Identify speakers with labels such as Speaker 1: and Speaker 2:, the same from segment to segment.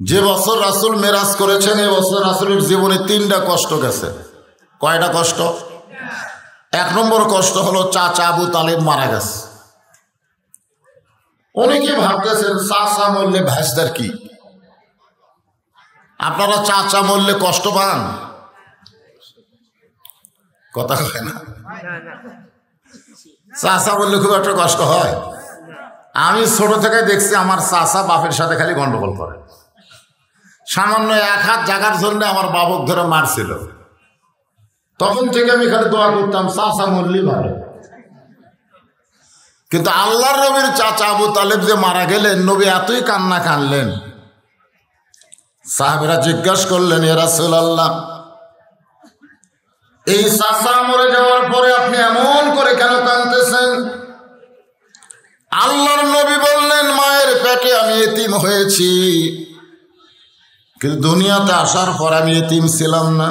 Speaker 1: যে বছর রাসূল মেরাজ করেছেন এই বছর রাসূলের জীবনে 3টা কষ্ট গেছে। কয়টা কষ্ট? 1 নম্বর কষ্ট হলো চাচা আবু তালেব মারা গেছে। অনেকে ভাবতেছেন চাচা মরলে ভাইস্তার কি? আপনারা চাচা মরলে কষ্ট পান? কথা হয় না। চাচা বললে খুব একটা কষ্ট হয়? আমি ছোট থেকে দেখছি আমার চাচা বাপের সাথে খালি গন্ডগোল করে। সামান্য 1 হাত জায়গার জন্য আমার বাবক ধরে মারছিল। তখন থেকে আমি খালি দোয়া করতাম চাচা মরলেই ভালো। কিন্তু আল্লাহর নবীর চাচা আবু তালেব যে মারা গেলেন, নবী এতই কান্না কানলেন, সাহাবীরা জিজ্ঞাসা করলেন, ইয়া রাসূলুল্লাহ, এই চাচা মরে যাওয়ার পরে আপনি এমন করে কেন কাঁদতেছেন? আল্লাহর নবী বললেন, মায়ের পেটে আমি এতিম হয়েছি, কিন্তু দুনিয়াতে আসার পর আমি এতিম ছিলাম না।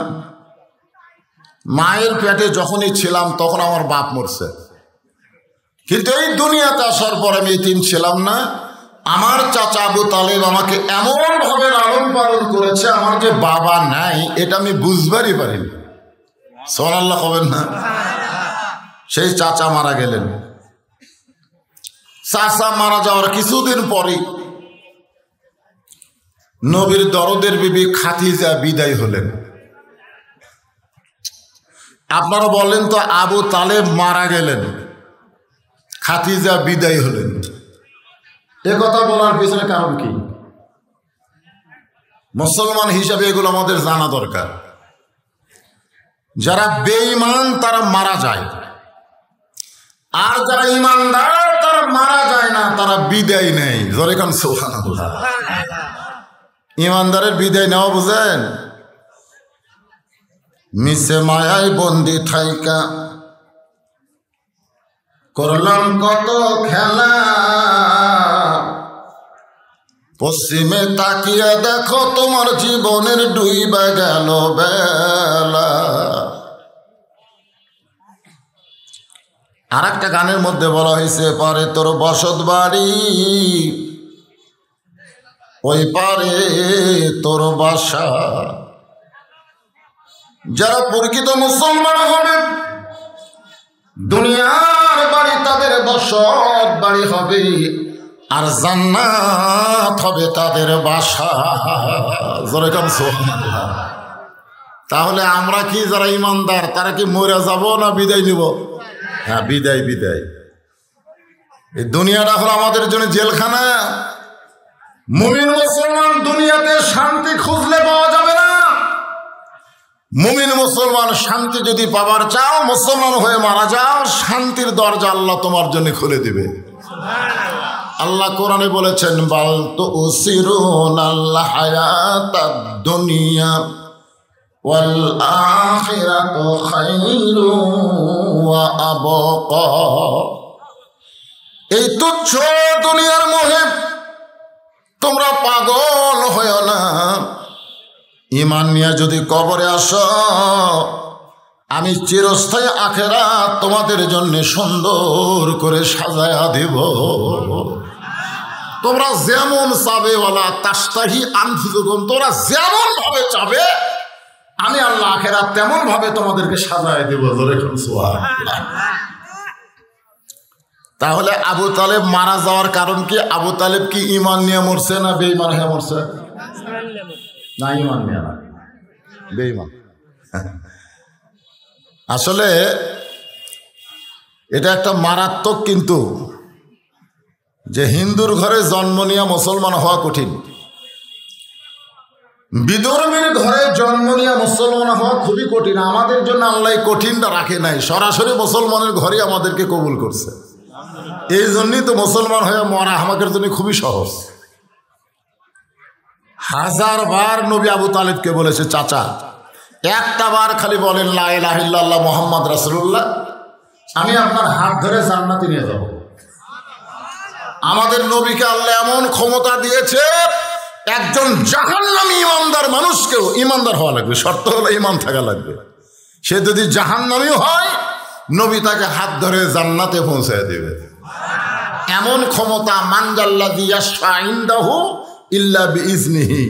Speaker 1: মায়ের পেটে যখনই ছিলাম তখন আমার বাপ মরছে, কিন্তু এই দুনিয়াতে আসার পর আমি এতিম ছিলাম না। আমার চাচা আবু তালেব আমাকে এমন ভাবে লালন পালন করেছে, আমার যে বাবা নাই এটা আমি বুঝবারই পারিনি। সুবহানাল্লাহ কবেন না? সেই চাচা মারা গেলেন। চাচা মারা যাওয়ার কিছুদিন পরে নবীর দরদের বিবি খাদিজা বিদায় হলেন। আপনারা বলেন তো, আবু তালেব মারা গেলেন, খাদিজা বিদায় হলেন, এ কথা বলার পিছনে কারণ কি? মুসলমান হিসাবে এগুলো আমাদের জানা দরকার। যারা বেঈমান তারা মারা যায়, আর যারা ইমানদার তারা মারা যায় না, তারা বিদায় নেয়। জোরে কান সুবহানাল্লাহ। ইমানদারের বিদায় নেওয়া বুঝেন? মিশে মায়ায় বন্দি থাইকা করলাম কত খেলা, পশ্চিমে তাকিয়ে দেখো তোমার জীবনের ডুইবা গেল বেলা। আর একটা গানের মধ্যে বলা হয়েছে, পারে তোর বসত বাড়ি, ওই পারে তোর বাসা। যারা প্রকৃত মুসলমান হবে, দুনিয়ার বাড়ি তাদের বসত বাড়ি হবে, আর জান্নাত হবে তাদের বাসা। জোরে কান সুবহানাল্লাহ। তাহলে আমরা কি যারা ইমানদার তারা কি মরে যাব না বিদায় নিব? হ্যাঁ, বিদায় বিদায়। এই দুনিয়াটা হলো আমাদের জন্য জেলখানা। মুমিন মুসলমান দুনিয়াতে শান্তি খুঁজলে পাওয়া যাবে না। মুমিন মুসলমান শান্তি যদি পাবার চাও, মুসলমান হয়ে মারা যাও, শান্তির দরজা আল্লাহ তোমার জন্য খুলে দিবে। আল্লাহ কোরআনে বলেছেন, বাল তুসিরুনাল হায়াতাদ দুনিয়া ওয়াল আখিরাতু খায়রুন ওয়া আবকা। এই তুচ্ছ দুনিয়ার মোহে তোমরা পাগল হয়ো না। ঈমান নিয়ে যদি কবরে আসো, আমি চিরস্থায়ী আখিরাত তোমাদের জন্য সুন্দর করে সাজায়া দেব। তোমরা যেমন চাবে, ওয়ালা তাস্তাহি আনফুসুকুম, তোমরা যেমন ভাবে চাবে আমি আল্লাহ আখিরাত তেমন ভাবে তোমাদেরকে সাজায় দেব। সুবহানাল্লাহ। তাহলে আবু তালেব মারা যাওয়ার কারণ কি? আবু তালেব কি ঈমান নিয়ে মরছে না বেঈমান হয়ে মরছে? না, ঈমান নিয়ে না, বেঈমান। আসলে এটা একটা মারাত্মক, কিন্তু যে হিন্দুর ঘরে জন্ম নিয়ে মুসলমান হওয়া কঠিন, বিধর্মীর ঘরে জন্ম নিয়ে মুসলমান হওয়া খুবই কঠিন। আমাদের জন্য আল্লাহ কঠিনটা রাখে নাই, সরাসরি মুসলমানের ঘরে আমাদেরকে কবুল করছে। এই জন্যই তো মুসলমান হয়ে মরা আমাদের জন্য খুবই সহজ। 1000 বার নবী আবু তালেবকে বলেছে, চাচা একটা বার খালি বলেন লা ইলাহা ইল্লাল্লাহ মুহাম্মদ রাসূলুল্লাহ, আমি আপনার হাত ধরে জান্নাতে নিয়ে যাব। আমাদের নবীকে আল্লাহ এমন ক্ষমতা দিয়েছে, একজন জাহান্নামী ইমানদার মানুষকেও, ইমানদার হওয়া লাগবে, শর্ত হলো ইমান থাকা লাগবে। সে যদি জাহান্নামী হয়, নবী তাকে হাত ধরে জান্নাতে পৌঁছায় দেবে। এমন ক্ষমতা, মান জাল্লাযী ইয়াশফা ইনদাহু ইল্লা বিইজনিহি।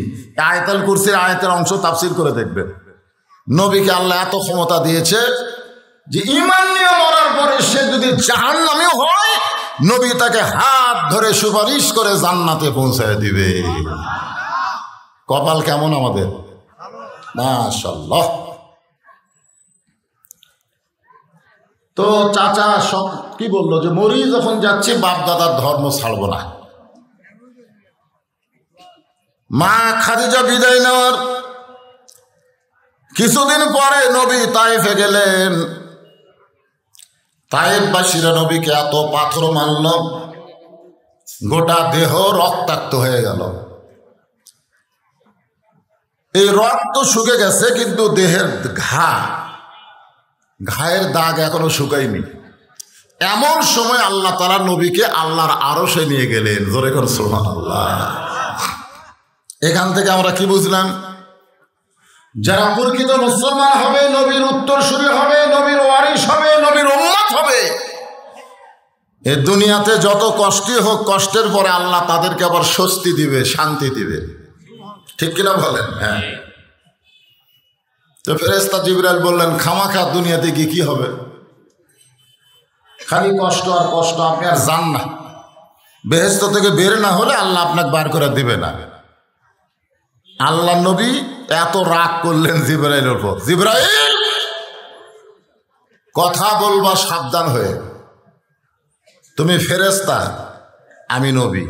Speaker 1: আয়াতুল কুরসির আয়াতের অংশ তাফসীর করে দেখবেন। নবীকে আল্লাহ এত ক্ষমতা দিয়েছে যে ঈমান নিয়ে মরার পরে সে যদি জাহান্নামীও হয়, নবী তাকে হাত ধরে সুপারিশ করে জান্নাতে পৌঁছায় দিবে। কপাল কেমন আমাদের, মাশাআল্লাহ। তো চাচা সব কি বললো যে মরি যখন যাচ্ছি বাপ দাদার ধর্ম ছাড়বো না। মা খাদিজা বিদায় নেওয়ার কিছুদিন পরে নবী তায়েফে গেলেন। তায়েফবাসীরা নবীকে এত পাথর মারল, গোটা দেহ রক্তাক্ত হয়ে গেল। এই রক্ত শুকে গেছে, কিন্তু দেহের ঘায়ের দাগ এখনো শুকায়নি। এমন সময় আল্লাহ তাআলা নবীকে আল্লাহর আরশে নিয়ে গেলেন। জোরে করে সুবহানাল্লাহ। এখান থেকে আমরা কি বুঝলাম? যারা প্রকৃত মুসলমান হবে, নবীর উত্তরসূরি হবে, নবীর ওয়ারিস হবে, নবীর উম্মত হবে, এ দুনিয়াতে যত কষ্টই হোক, কষ্টের পরে আল্লাহ তাদেরকে আবার স্বস্তি দিবে, শান্তি দিবে। ঠিক কিনা বলেন? হ্যাঁ। তো ফেরেশতা জিবরাইল বললেন, খামাখা দুনিয়াতে গিয়ে কি হবে? খালি কষ্ট আর কষ্ট, আপনি আর যান না। বেহেশত থেকে বের না হলে আল্লাহ আপনাকে বার করে দিবে না। আল্লাহ নবী এত রাগ করলেন জিবরাইলের উপর, জিবরাইল কথা বলবা সাবধান হয়ে, তুমি ফেরেশতা, আমি নবী।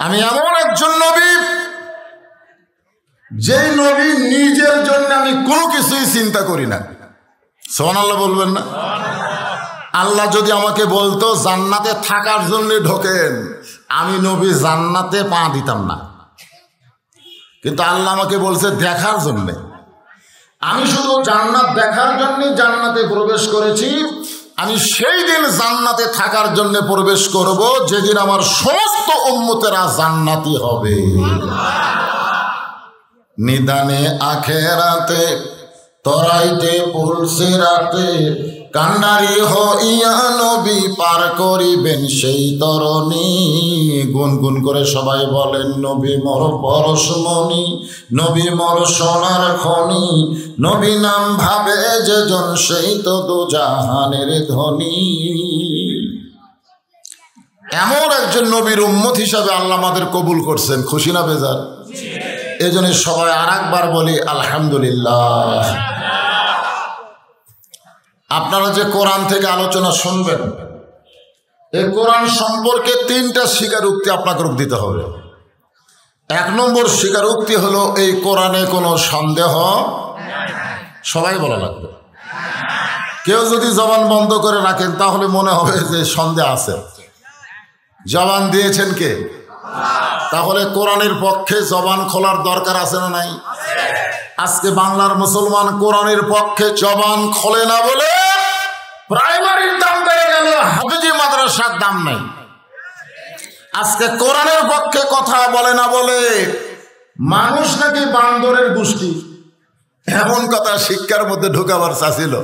Speaker 1: আমি এমন একজন নবী, যেই নবী নিজের জন্য আমি কোনো কিছুই চিন্তা করি না। সুবহানাল্লাহ বলবেন না? আল্লাহ যদি আমাকে বলতো জান্নাতে থাকার জন্য ঢোকেন, আমি নবী জান্নাতে পা দিতাম না। কিন্তু আল্লাহ আমাকে বলছে দেখার জন্যে। আমি শুধু জান্নাত দেখার জন্য জান্নাতে প্রবেশ করেছি। আমি সেই দিন জান্নাতে থাকার জন্য প্রবেশ করব যেদিন আমার সমস্ত উম্মতেরা জান্নাতি হবে। নিদানে আখেরাতে তরাইতে পুলসিরাতে কান্ডারি হইয়া নবী পার করিবেন সেই তরণী। গুনগুন করে সবাই বলেন, নবী মর পরশমণি, নবী মর সোনার খনি, নবী নাম ভাবে যেজন সেই তো দুজাহানের ধনী। এমন একজন নবীর উম্মত হিসাবে আল্লাহ আমাদের কবুল করছেন। খুশি না বেজার? এই জন্য সবাই আর একবার বলি আলহামদুলিল্লাহ। আপনারা যে কোরআন থেকে আলোচনা শুনবেন, এই কোরআন সম্পর্কে 3টা স্বীকারোক্তি আপনাকে দিতে হবে। 1 নম্বর স্বীকারোক্তি হলো এই কোরআনে কোনো সন্দেহ, সবাই বলা লাগবে। কেউ যদি জবান বন্ধ করে রাখেন তাহলে মনে হবে যে সন্দেহ আছে। জবান দিয়েছেন কে? তাহলে কোরআনের পক্ষে জবান খোলার দরকার আছে না নাই? আজকে বাংলার মুসলমান কোরআনের পক্ষে জবান খোলে না বলে প্রাইমারির দাম বেড়ে গেল, হাফেজি মাদ্রাসার দাম নাই। আজকে কোরআনের পক্ষে কথা বলে না বলে মানুষ নাকি বান্দরের গোষ্ঠী, এমন কথা শিক্ষার মধ্যে ঢুকাবার চাচ্ছিল।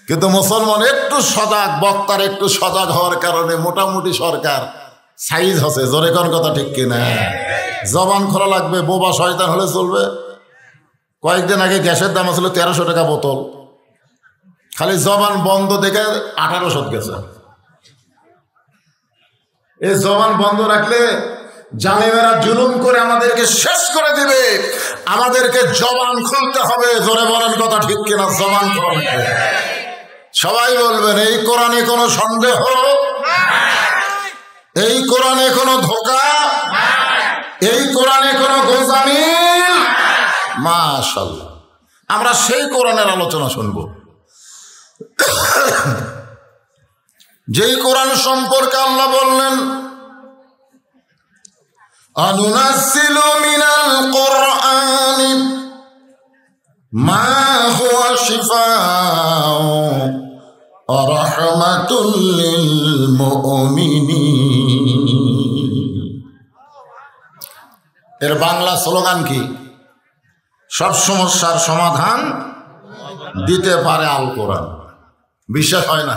Speaker 1: কিন্তু মুসলমান একটু সজাগ, বক্তার একটু সজাগ হওয়ার কারণে মোটামুটি সরকার সাইজ হচ্ছে। জোরে কোন কথা ঠিক কিনা? জবান খোলা লাগবে, বোবা শয়তান হলে চলবে। কয়েকদিন আগে গ্যাসের দাম ছিল 1300 টাকা বোতল, খালি জবান বন্ধ দেখে 1800 গেছে। এই জবান বন্ধ রাখলে জালেমেরা জুলুম করে আমাদেরকে শেষ করে দিবে। আমাদেরকে জবান খুলতে হবে। জোরে বলেন কথা ঠিক কিনা? জবান খুলতে হবে। সবাই বলবেন এই কোরআনে কোনো সন্দেহ, এই কোরআনে কোনো ধোঁকা, এই কোরআনে কোনো গোজামিল। মাশাআল্লাহ, আমরা সেই কোরআনের আলোচনা শুনব যেই কোরআন সম্পর্কে আল্লাহ বললেন, আনুনাজ্জিলু মিনাল কুরআনি মা হুয়া শিফাউ ওয়া রাহমাতুল লিল মুমিনিন। এর বাংলা স্লোগান কি? সব সমস্যার সমাধান দিতে পারে আল কোরআন। বিশ্বাস হয় না?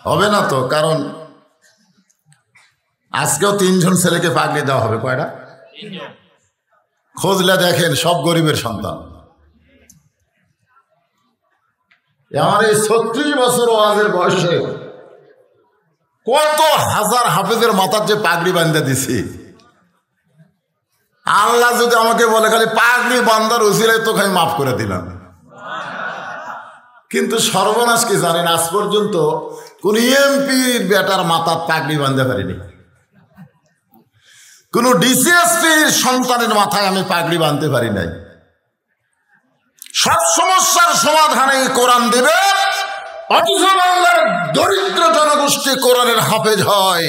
Speaker 1: হবে না তো, কারণ আজকেও 3 জন ছেলেকে পাগড়ি দেওয়া হবে। কয়টা? খোঁজলে দেখেন সব গরিবের সন্তান। আমার এই 36 বছর ওয়াজের বয়সে কত হাজার হাফেজের মাথার যে পাগড়ি বান্ধে দিছি। আল্লাহ যদি আমাকে বলে খালি পাগড়ি বান্ধার উসিলায় তো খালি মাফ করে দিলাম। কিন্তু সর্বনাশ কি জানেন, আজ পর্যন্ত কোন এমপির বেটার মাথার পাগড়ি বাঁধতে পারিনি। কোন ডিসিএসপির সন্তানের মাথায় আমি পাগড়ি বাঁধতে পারি নাই। সব সমস্যার সমাধানে কোরআন দেবে, অথচ বাংলার দরিদ্র জনগোষ্ঠী কোরআনের হাফেজ হয়,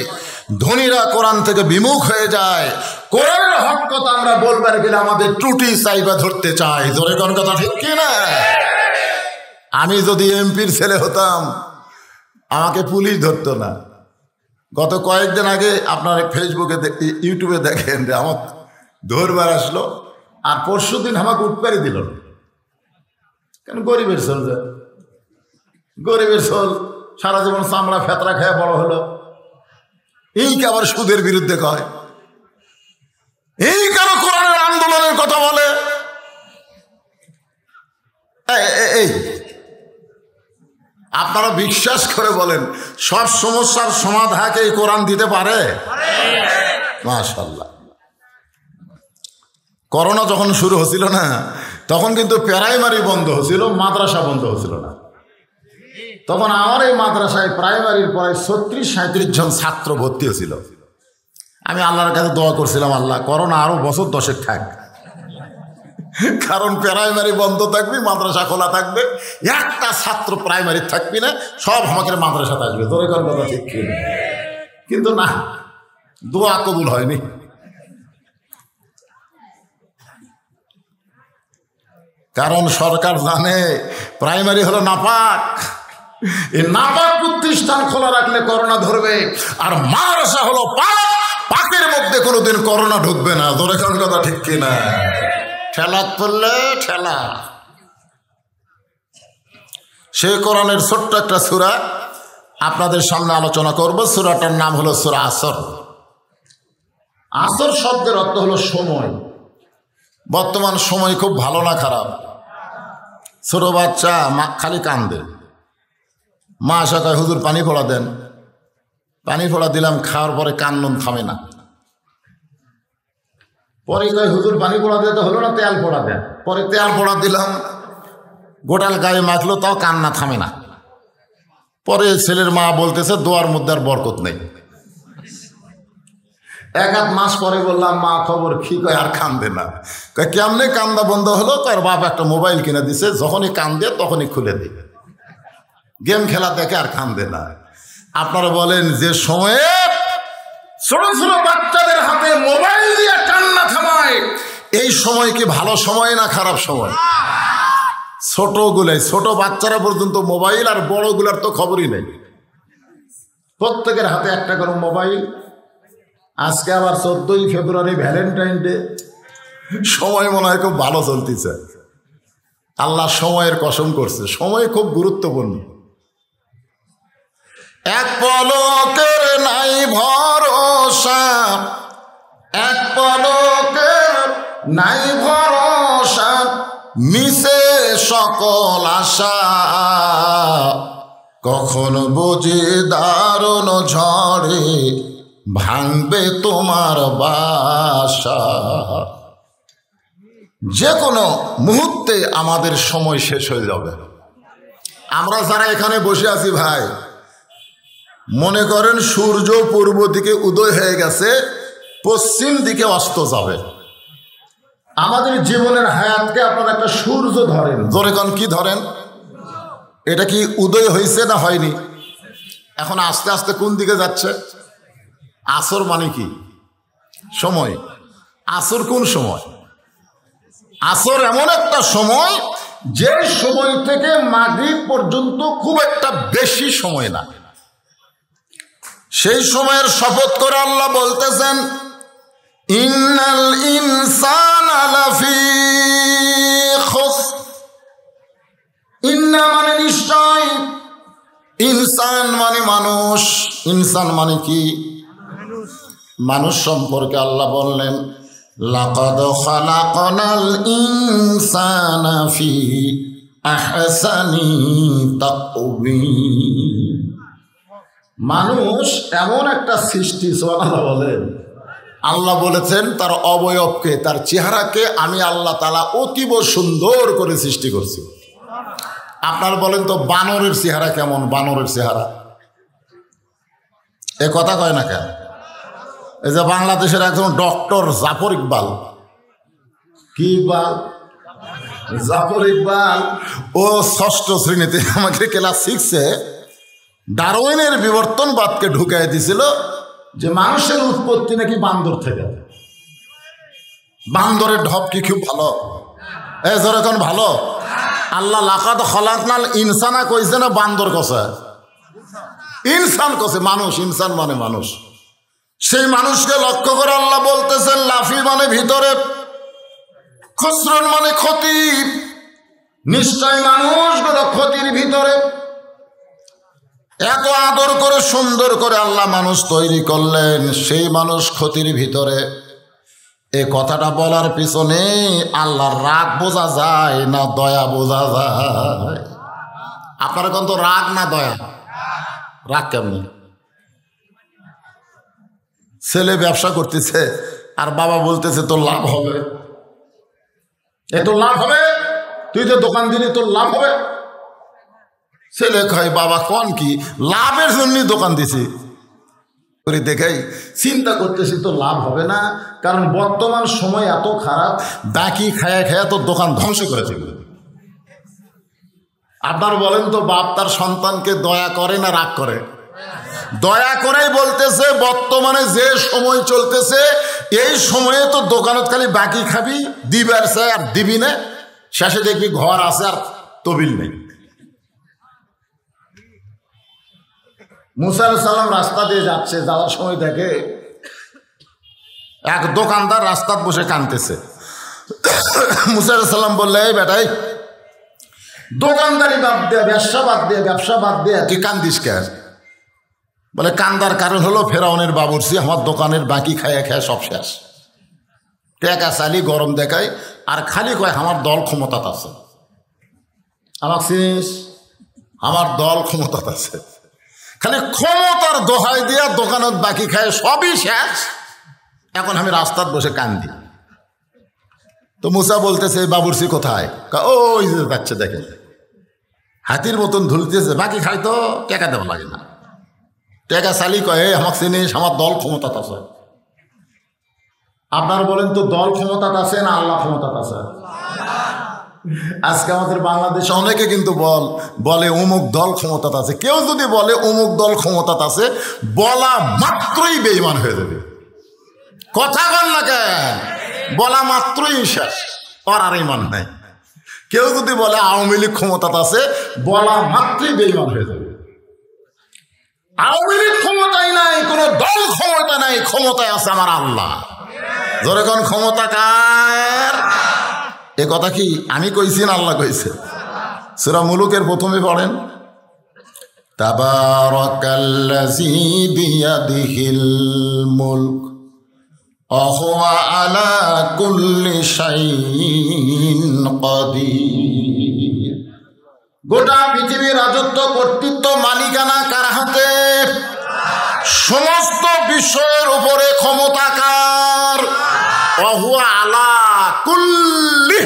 Speaker 1: ধনীরা কোরআন থেকে বিমুখ হয়ে যায়। কোরআনের হক কথা আমরা বলবার গেলে আমাদের ত্রুটি চাইবা ধরতে চাই। জোরে কোন কথা ঠিক কিনা? আমি যদি এমপির ছেলে হতাম আমাকে পুলিশ ধরতো না। গত কয়েকদিন আগে আপনার ফেসবুকে ইউটিউবে দেখেন যে আমার ধরবার আসলো, আর পরশু দিন আমাকে উঠপারি দিল। কেন? গরিবের ছেল, গরিবের ছেল সারা জীবন চামড়া ফেতরা খেয়ে বড় হলো, এই কে আবার সুদের বিরুদ্ধে কয়, এই কেন কোরআনের আন্দোলনের কথা বলে। এই আপনারা বিশ্বাস করে বলেন সব সমস্যার সমাধানকে এই কোরআন দিতে পারে? মাশাআল্লাহ। করোনা যখন শুরু হচ্ছিল না, তখন কিন্তু প্রাইমারি বন্ধ হচ্ছিল, মাদ্রাসা বন্ধ হচ্ছিল না। তখন আমার এই মাদ্রাসায় প্রাইমারির পরে 36-37 জন ছাত্র ভর্তি হয়েছিল। আমি আল্লাহর কাছে দোয়া করছিলাম, আল্লাহ করোনা আরো বছর 10 থাক, কারণ প্রাইমারি বন্ধ থাকবে, মাদ্রাসা খোলা থাকবে, একটা ছাত্র প্রাইমারি থাকবি না, সব আমাকে মাদ্রাসা থাকবে। তোর কোন কথা ঠিক কিনা? কিন্তু না, দোয়া কবুল হয়নি। কারণ সরকার জানে প্রাইমারি হলো নাপাক, এই নাপাক প্রতিষ্ঠান খোলা রাখলে করোনা ধরবে, আর মাদ্রাসা হলো পাক, পাকের মধ্যে কোনোদিন করোনা ঢুকবে না। তোর কোন কথা ঠিক কিনা? ঠেলা করলে ঠেলা। সেই কোরআনের ছোট্ট একটা সূরা আপনাদের সামনে আলোচনা করব। সূরাটার নাম হলো সূরা আসর। আসর শব্দের অর্থ হলো সময়। বর্তমান সময় খুব ভালো না খারাপ? ছোট বাচ্চা খালি কান্দে, মা আসা কয় হুজুর পানি ফোড়া দেন, পানি ফোড়া দিলাম, খাওয়ার পরে কান্নন থামে না। পরে কয় হুজুর পানি পোড়া দিতে হলো না, তেল পোড়া দেন। পরে তেল পোড়া দিলাম, গোটাল গায়ে মাখলো, তাও কান্না থামে না। পরে ছেলের মা বলতেছে দোয়ার মধ্যে আর বরকত নেই। 1-8 মাস পরে বললাম মা খবর কি? কয় আর কান্দে না। কয় কেমনে কান্দা বন্ধ হলো? তার বাপ একটা মোবাইল কিনে দিছে, যখনই কান্দে তখনই খুলে দিবে, গেম খেলা দেখে আর কান্দে না। আপনারা বলেন যে সময়ে ছোট ছোট বাচ্চাদের হাতে মোবাইল দিয়ে কান্না থামায়, এই সময় কি ভালো সময় না খারাপ সময়? ছোটগুলাই, ছোট বাচ্চারা পর্যন্ত মোবাইল, আর বড়গুলার তো খবরই নেই। প্রত্যেকের হাতে একটা করে মোবাইল। আজকে আবার 14ই ফেব্রুয়ারি, ভ্যালেন্টাইন ডে। সময় মনে হয় খুব ভালো চলতেছে। আল্লাহ সময়ের কসম করছে, সময় খুব গুরুত্বপূর্ণ। এক পলকের নাই ভরসা, এক পলকের নাই ভরসা, মিশে সকল আশা, কখন বুঝি দারুণ ঝড়ে ভাঙবে তোমার বাসা। যে কোনো মুহূর্তে আমাদের সময় শেষ হয়ে যাবে। আমরা যারা এখানে বসে আছি ভাই, মনে করেন সূর্য পূর্ব দিকে উদয় হয়ে গেছে, পশ্চিম দিকে অস্ত যাবে। আমাদের জীবনের হায়াতকে আপনারা একটা সূর্য ধরেন, জোরে কোন কি ধরেন? এটা কি উদয় হয়েছে না হয়নি? এখন আস্তে আস্তে কোন দিকে যাচ্ছে? আসর মানে কি? সময়। আসর কোন সময়? আসর এমন একটা সময় যে সময় থেকে মাগরিব পর্যন্ত খুব একটা বেশি সময় না। সেই সময়ের শপথ করে আল্লাহ বলতেছেন, ইন্নাল ইনসানা লাফি খুসর। ইন্না মানে নিশ্চয়, ইনসান মানে মানুষ। ইনসান মানে কি? মানুষ সম্পর্কে আল্লাহ বললেন লাকাদ খালাকনাল ইনসানা ফি আহসানি তাকওয়িম। মানুষ এমন একটা সৃষ্টি, সুবহানাল্লাহ বলেন। আল্লাহ বলেছেন তার অবয়বকে, তার চেহারাকে আমি আল্লাহ তাআলা অতীব সুন্দর করে সৃষ্টি করছি। আপনার বলেন তো বানরের চেহারা কেমন? বানরের চেহারা এ কথা কয় না কেন? এই যে বাংলাদেশের একজন ডক্টর জাফর ইকবাল, কি ইকবাল? জাফর ইকবাল, ও ষষ্ঠ শ্রেণীতে আমাকে ক্লাস 6-এ ডারউইনের বিবর্তনবাদকে ঢুকাই দিয়েছিল যে মানুষের উৎপত্তি নাকি বান্দর থেকে। বান্দরের ঢপ কি খুব ভালো? যখন ভালো আল্লাহ লাকাদ খালাকনাল ইনসানা কইছে না বান্দর কছে? ইনসান কছে, মানুষ। ইনসান মানে মানুষ। সেই মানুষকে লক্ষ্য করে আল্লাহ বলতেছেন লাফি মানে ভিতরে, খুসরন মানে ক্ষতি। নিশ্চয় মানুষগুলো ক্ষতির ভিতরে। এত আদর করে সুন্দর করে আল্লাহ মানুষ তৈরি করলেন, সেই মানুষ ক্ষতির ভিতরে। এ কথাটা বলার পিছনে আল্লাহর রাগ বোঝা যায় না দয়া বোঝা যায়? আপনার এখন তো রাগ না দয়া? রাগ কেমনি? ছেলে ব্যবসা করতেছে আর বাবা বলতেছে তোর লাভ হবে, এ তোর লাভ হবে, তুই যে দোকান দিলি তোর লাভ হবে। ছেলে কয় বাবা কোন কি লাভের জন্যই দোকান দিছি। করে দেখাই চিন্তা করতেছি তো লাভ হবে না, কারণ বর্তমান সময় এত খারাপ, ডাকি খায়া খায়া তোর দোকান ধ্বংস করে দেবে। আপনার বলেন তো বাপ তার সন্তানকে দয়া করে না রাগ করে? দয়া করেই বলতেছে বর্তমানে যে সময় চলতেছে এই সময়ে তো দোকানত খালি বাকি খাবি, দিবার চাই আর দিবি না, শেষে দেখবি ঘর আছে আর তবিল নেই। মুসা আলাইহিস সালাম রাস্তা দিয়ে যাচ্ছে, যাওয়ার সময় দেখে এক দোকানদার রাস্তায় বসে কাঁদতেছে। মুসা আলাইহিস সালাম বললে এই বেটাই দোকানদারি বাদ দে, ব্যবসা বাদ দে, ব্যবসা বাদ দে, তুই কান্দিস কেন? বলে কান্দার কারণ হলো ফেরাউনের বাবুর্চি আমার দোকানের বাকি খায়া খায়া সব শেষ। টাকা চালি গরম দেখায় আর খালি কয় আমার দল ক্ষমতাত আছে। আমার চিনিস? আমার দল ক্ষমতাত আছে। খালি ক্ষমতার দোহাই দিয়া দোকানত বাকি খায় সবই শেষ, এখন আমি রাস্তার বসে কান্দি। তো মুসা বলতেছে বাবুর্চি কোথায়? ওই যে যাচ্ছে দেখেন, হাতির মতন ধুলতেছে, বাকি খাই তো টাকা দেওয়া লাগে না। টাকা চালি কয় আমাকে চিনিস আমার দল ক্ষমতাত আছে। আপনার বলেন তো দল ক্ষমতাত আছে না আল্লাহ ক্ষমতাত আছে? আজকে আমাদের বাংলাদেশে অনেকে কিন্তু বলে অমুক দল ক্ষমতাত আছে। কেউ যদি বলে অমুক দল ক্ষমতাত আছে, বলা মাত্রই বেঈমান হয়ে যাবে। কথা বল না কেন? বলা মাত্রই শেষ, ওর আর ইমান নাই। কেউ যদি বলে আওয়ামী লীগ ক্ষমতাত আছে, বলা মাত্রই বেঈমান হয়ে যাবে। আওয়ামী লীগ ক্ষমতায় নাই, কোন দল ক্ষমতা নাই, ক্ষমতায় আছে আমার আল্লাহ। জোরে কোন ক্ষমতা কার? এ কথা কি আমি কইছি না আল্লাহ কইছে? সূরা মুলুকের প্রথমে পড়েন তাবারাকাল্লাযী বিয়াদিহিল মুলক ওয়া হুয়া আলা কুল্লি শাইইন কাদির। গোটা পৃথিবীর রাজত্ব, কর্তৃত্ব, মালিকানা কার হাতে? সমস্ত বিষয়ের উপরে ক্ষমতা কার? ওয়া হুয়া আলা কুল্লি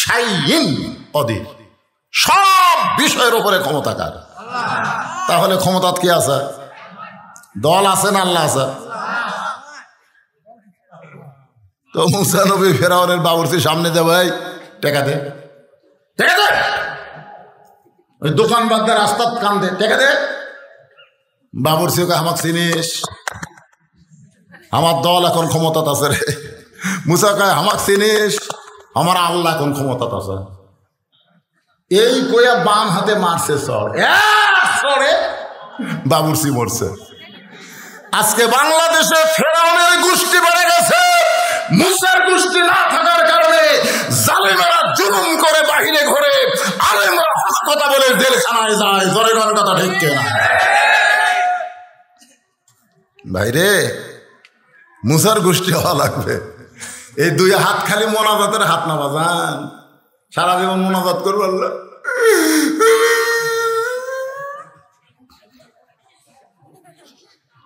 Speaker 1: শাইইন কাদির। সব বিষয়ের উপরে ক্ষমতা কার? তাহলে ক্ষমতাত কি আছে? দল আছে না আল্লাহ আছে? তো মুসা নবী ফেরাউনের বাবুর্চির সামনে দেবে টাকা দে, টাকা দে, ওই দোকান বাদ দে, রাস্তার কান্দে, টাকা দে। বাবুর্চি ওকে আমাকে চিনিস? আমার দল এখন ক্ষমতাত আছে রে। মুসা কয় আমাকে চিনিস? আমার আল্লাহ এখন ক্ষমতাত আছে। এই কইয়া বাম হাতে মারছে সরে, বাবুর্চি মরছে। আজকে বাংলাদেশে ফেরাউনের গোষ্ঠী বেড়ে গেছে। মুসার গোষ্ঠী না থাকার কারণে জালেমেরা জুলুম করে বাহিরে ঘরে, আলেমরা হক কথা বলে জেলখানায় যায়। জোরে কোন কথা ঠিক কিনা? ভাইরে মুসার গোষ্ঠী হওয়া লাগবে। এই দুই হাত খালি মোনাজাতের হাত না বাজান, সারা জীবন মোনাজাত করবো আল্লাহ।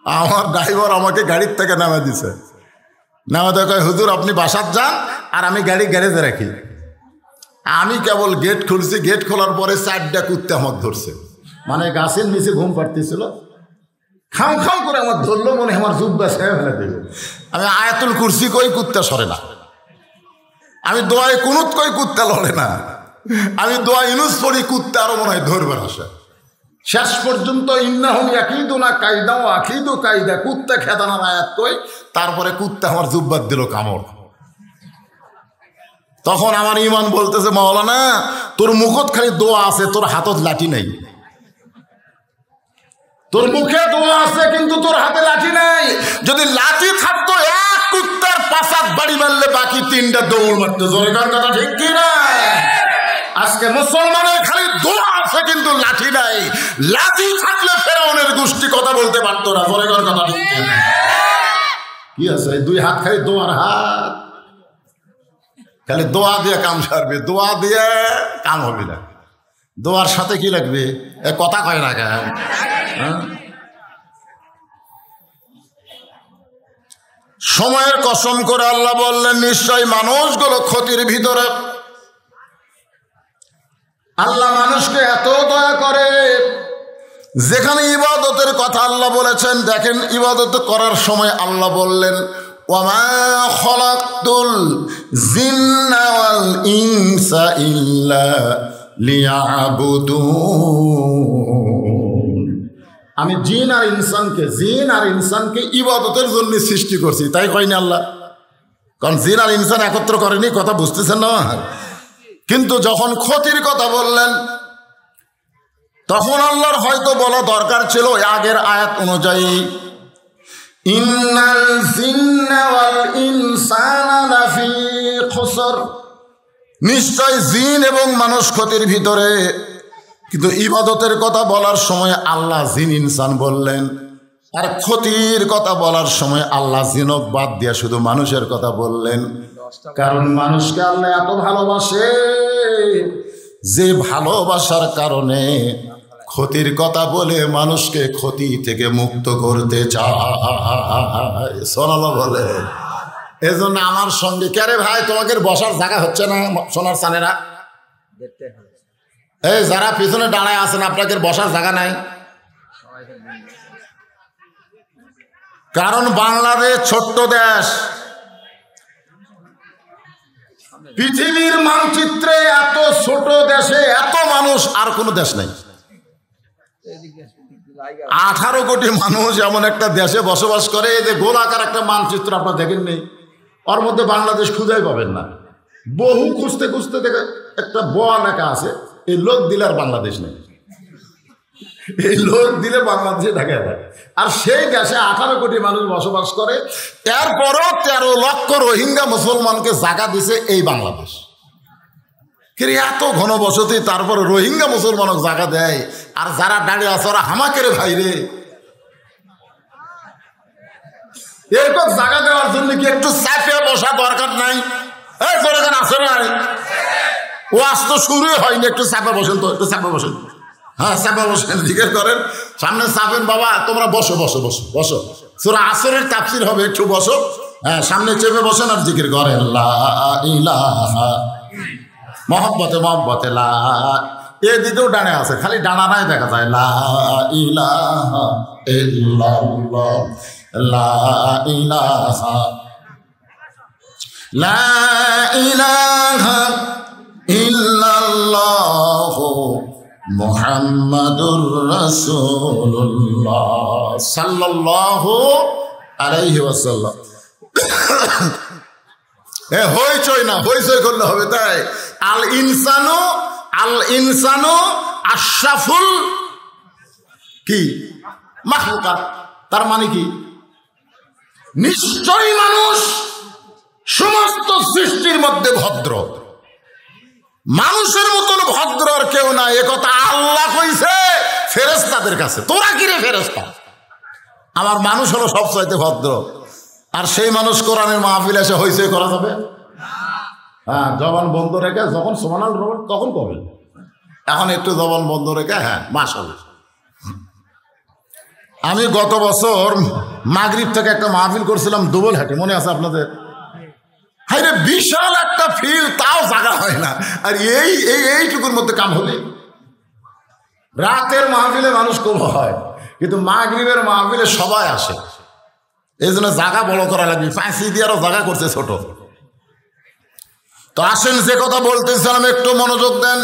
Speaker 1: আমার ড্রাইভার আমাকে গাড়ির থেকে নামা দিছে, নামাতে কয় হুজুর আপনি বাসার যান আর আমি গাড়ি গ্যারেজে রাখি। আমি কেবল গেট খুলছি, গেট খোলার পরে 4টা কুত্তে আমাকে ধরছে, মানে গাছের নিচে ঘুম পাড়তেছিল, খাম খাম করে আমার ধরলো, মনে আমার জুব্বা ছেড়ে ফেলে দেবে। আমি আয়াতুল কুরসি কই কুত্তা সরে না, আমি দোয়ায় কুনুত কই কুত্তা লড়ে না, আমি দোয়া ইনুস পড়ি কুত্তা আরো মনে হয় ধরবে আসে। শেষ পর্যন্ত ইন্নাহুম ইয়াকিদুনা কায়দা ওয়া আকিদু কায়দা, কুত্তা খেদানোর আয়াত কই, তারপরে কুত্তা আমার জুব্বাত দিল কামড়। তখন আমার ইমান বলতেছে মাওলানা তোর মুখত খালি দোয়া আছে, তোর হাতত লাঠি নাই। তোর মুখে দোয়া আছে কিন্তু তোর হাতে লাঠি নাই। যদি লাঠি থাকতো এক কুত্তার 5 বাড়ি মারলে বাকি 3টা দৌড় মারতো। জোরে কার কথা ঠিক কি না? আজকে মুসলমানের খালি দোয়া আছে কিন্তু লাঠি নাই। লাঠি থাকলে ফেরাউনের গোষ্ঠী কথা বলতে পারতো না। জোরে কার কথা ঠিক কি আছে? 2 হাত খালি দোয়ার হাত, খালি দোয়া দিয়ে কাম সারবে, দোয়া দিয়ে কাম হবে না। দোয়ার সাথে কি লাগবে? এ কথা কয় না কেন? সময়ের কসম করে আল্লাহ বললেন নিশ্চয় মানুষগুলো ক্ষতির ভিতরে। আল্লাহ মানুষকে এত দয়া করে, যেখানে ইবাদতের কথা আল্লাহ বলেছেন, দেখেন ইবাদত করার সময় আল্লাহ বললেন ওয়ামা খালাকতুল জিন্না ওয়াল ইনসা ইল্লা লিয়াবুদুন। আমি জিন আর ইনসানকে ইবাদতের জন্য সৃষ্টি করছি, তাই কয়নি আল্লাহ? কারণ জিন আর ইনসান একত্র করেনি, কথা বুঝতেছেন না? কিন্তু যখন ক্ষতির কথা বললেন তখন আল্লাহর হয়তো বলা দরকার ছিল আগের আয়াত অনুযায়ী ইন্নাল জিন্না ওয়াল ইনসানা লাফি খুসর, নিশ্চয় জিন এবং মানুষ ক্ষতির ভিতরে। কিন্তু ইবাদতের কথা বলার সময় আল্লাহ জিন ইনসান বললেন, আর ক্ষতির কথা বলার সময় আল্লাহ জিনক বাদ দিয়া শুধু মানুষের কথা বললেন। কারণ মানুষকে আল্লাহ এত ভালোবাসে যে ভালোবাসার কারণে ক্ষতির কথা বলে মানুষকে ক্ষতি থেকে মুক্ত করতে চায়। সোনালা বলে এজন্য আমার সঙ্গে কেরে ভাই তোমাকে বসার জায়গা হচ্ছে না সোনার সানেরা, এই যারা পিছনে দাঁড়ায় আছেন আপনাদের বসার জায়গা নাই। কারণ বাংলাদেশ ছোট্ট দেশ, পৃথিবীর মানচিত্রে এত ছোট দেশে এত মানুষ আর কোনো দেশ নাই। 18 কোটি মানুষ এমন একটা দেশে বসবাস করে, এই যে গোলাকার একটা মানচিত্র আপনারা দেখেন নেই, ওর মধ্যে বাংলাদেশ খুঁজেই পাবেন না। বহু খুঁজতে খুঁজতে দেখে একটা বয়া লেখা আছে, এই লোক দিলে আর বাংলাদেশ নেই, এই লোক দিলে বাংলাদেশে দেখা যায়। আর সেই দেশে 18 কোটি মানুষ বসবাস করে, এরপরও 13 লক্ষ রোহিঙ্গা মুসলমানকে জায়গা দিছে এই বাংলাদেশ। এত ঘনবসতি, তারপরে রোহিঙ্গা মুসলমানকে জায়গা দেয়, আর যারা দাঁড়িয়ে আছে ওরা হামাকেরে ভাইরে। এরকম জায়গা দেওয়ার জন্য কি একটু চাপে বসা দরকার নাই? আছে না, ও আজ তো শুরুই হয়নি, একটু চাপে বসেন তো, একটু চাপে বসেন। হ্যাঁ চাপে বসেন, জিজ্ঞেস করেন, সামনে চাপেন বাবা, তোমরা বসো বসো বসো বসো, সূরা আসরের তাফসীর হবে, একটু বসো। হ্যাঁ সামনে চেপে বসেন আর জিকির করেন লা ইলাহা, মহব্বতে মহব্বতে লা। এদিকেও ডানে আছে, খালি ডানা নাই দেখা যায়, লা ইলাহা ইল্লাল্লাহ লা ইলাহা লা ইলাহা ইল্লাল্লাহ মুহাম্মাদুর রাসূলুল্লাহ সাল্লাল্লাহু আলাইহি ওয়াসাল্লাম। হইচই না, হইচই করলে হবে তাই। আল ইনসানু আশরাফুল কি মাখলুকাত, তার মানে কি নিশ্চয়ই মানুষ সমস্ত সৃষ্টির মধ্যে ভদ্র, মানুষের মতন ভদ্র আর কেউ নাই। একথা আল্লাহ কইছে ফেরেশতাদের কাছে। তোরা কি রে ফেরেশতা? আমার মানুষ হলো সবচাইতে ভদ্র। আর সেই মানুষ কোরআনের মাহফিল এসে হইছে করা যাবে? হ্যাঁ, জবান বন্ধ রেখে যখন সুবহানাল্লাহ বলবেন তখন করবেন। এখন একটু জবান বন্ধ রেখে হ্যাঁ মাশাআল্লাহ। আমি গত বছর মাগরিব থেকে একটা মাহফিল করছিলাম দুবলহাটে, মনে আছে আপনাদের? হাই রে, বিশাল একটা ফিল, তাও জায়গা হয় না। আর এইটুকুর মধ্যে কাম হলে রাতের মাহফিলে মানুষ কম হয়, কিন্তু মাগরিবের মাহফিলে সবাই আসে। এই জন্য জায়গা বড় করা লাগবে, ফাঁসি দিয়ে আরো জায়গা করছে ছোট। তো আসেন, যে কথা বলতেছিলাম একটু মনোযোগ দেন।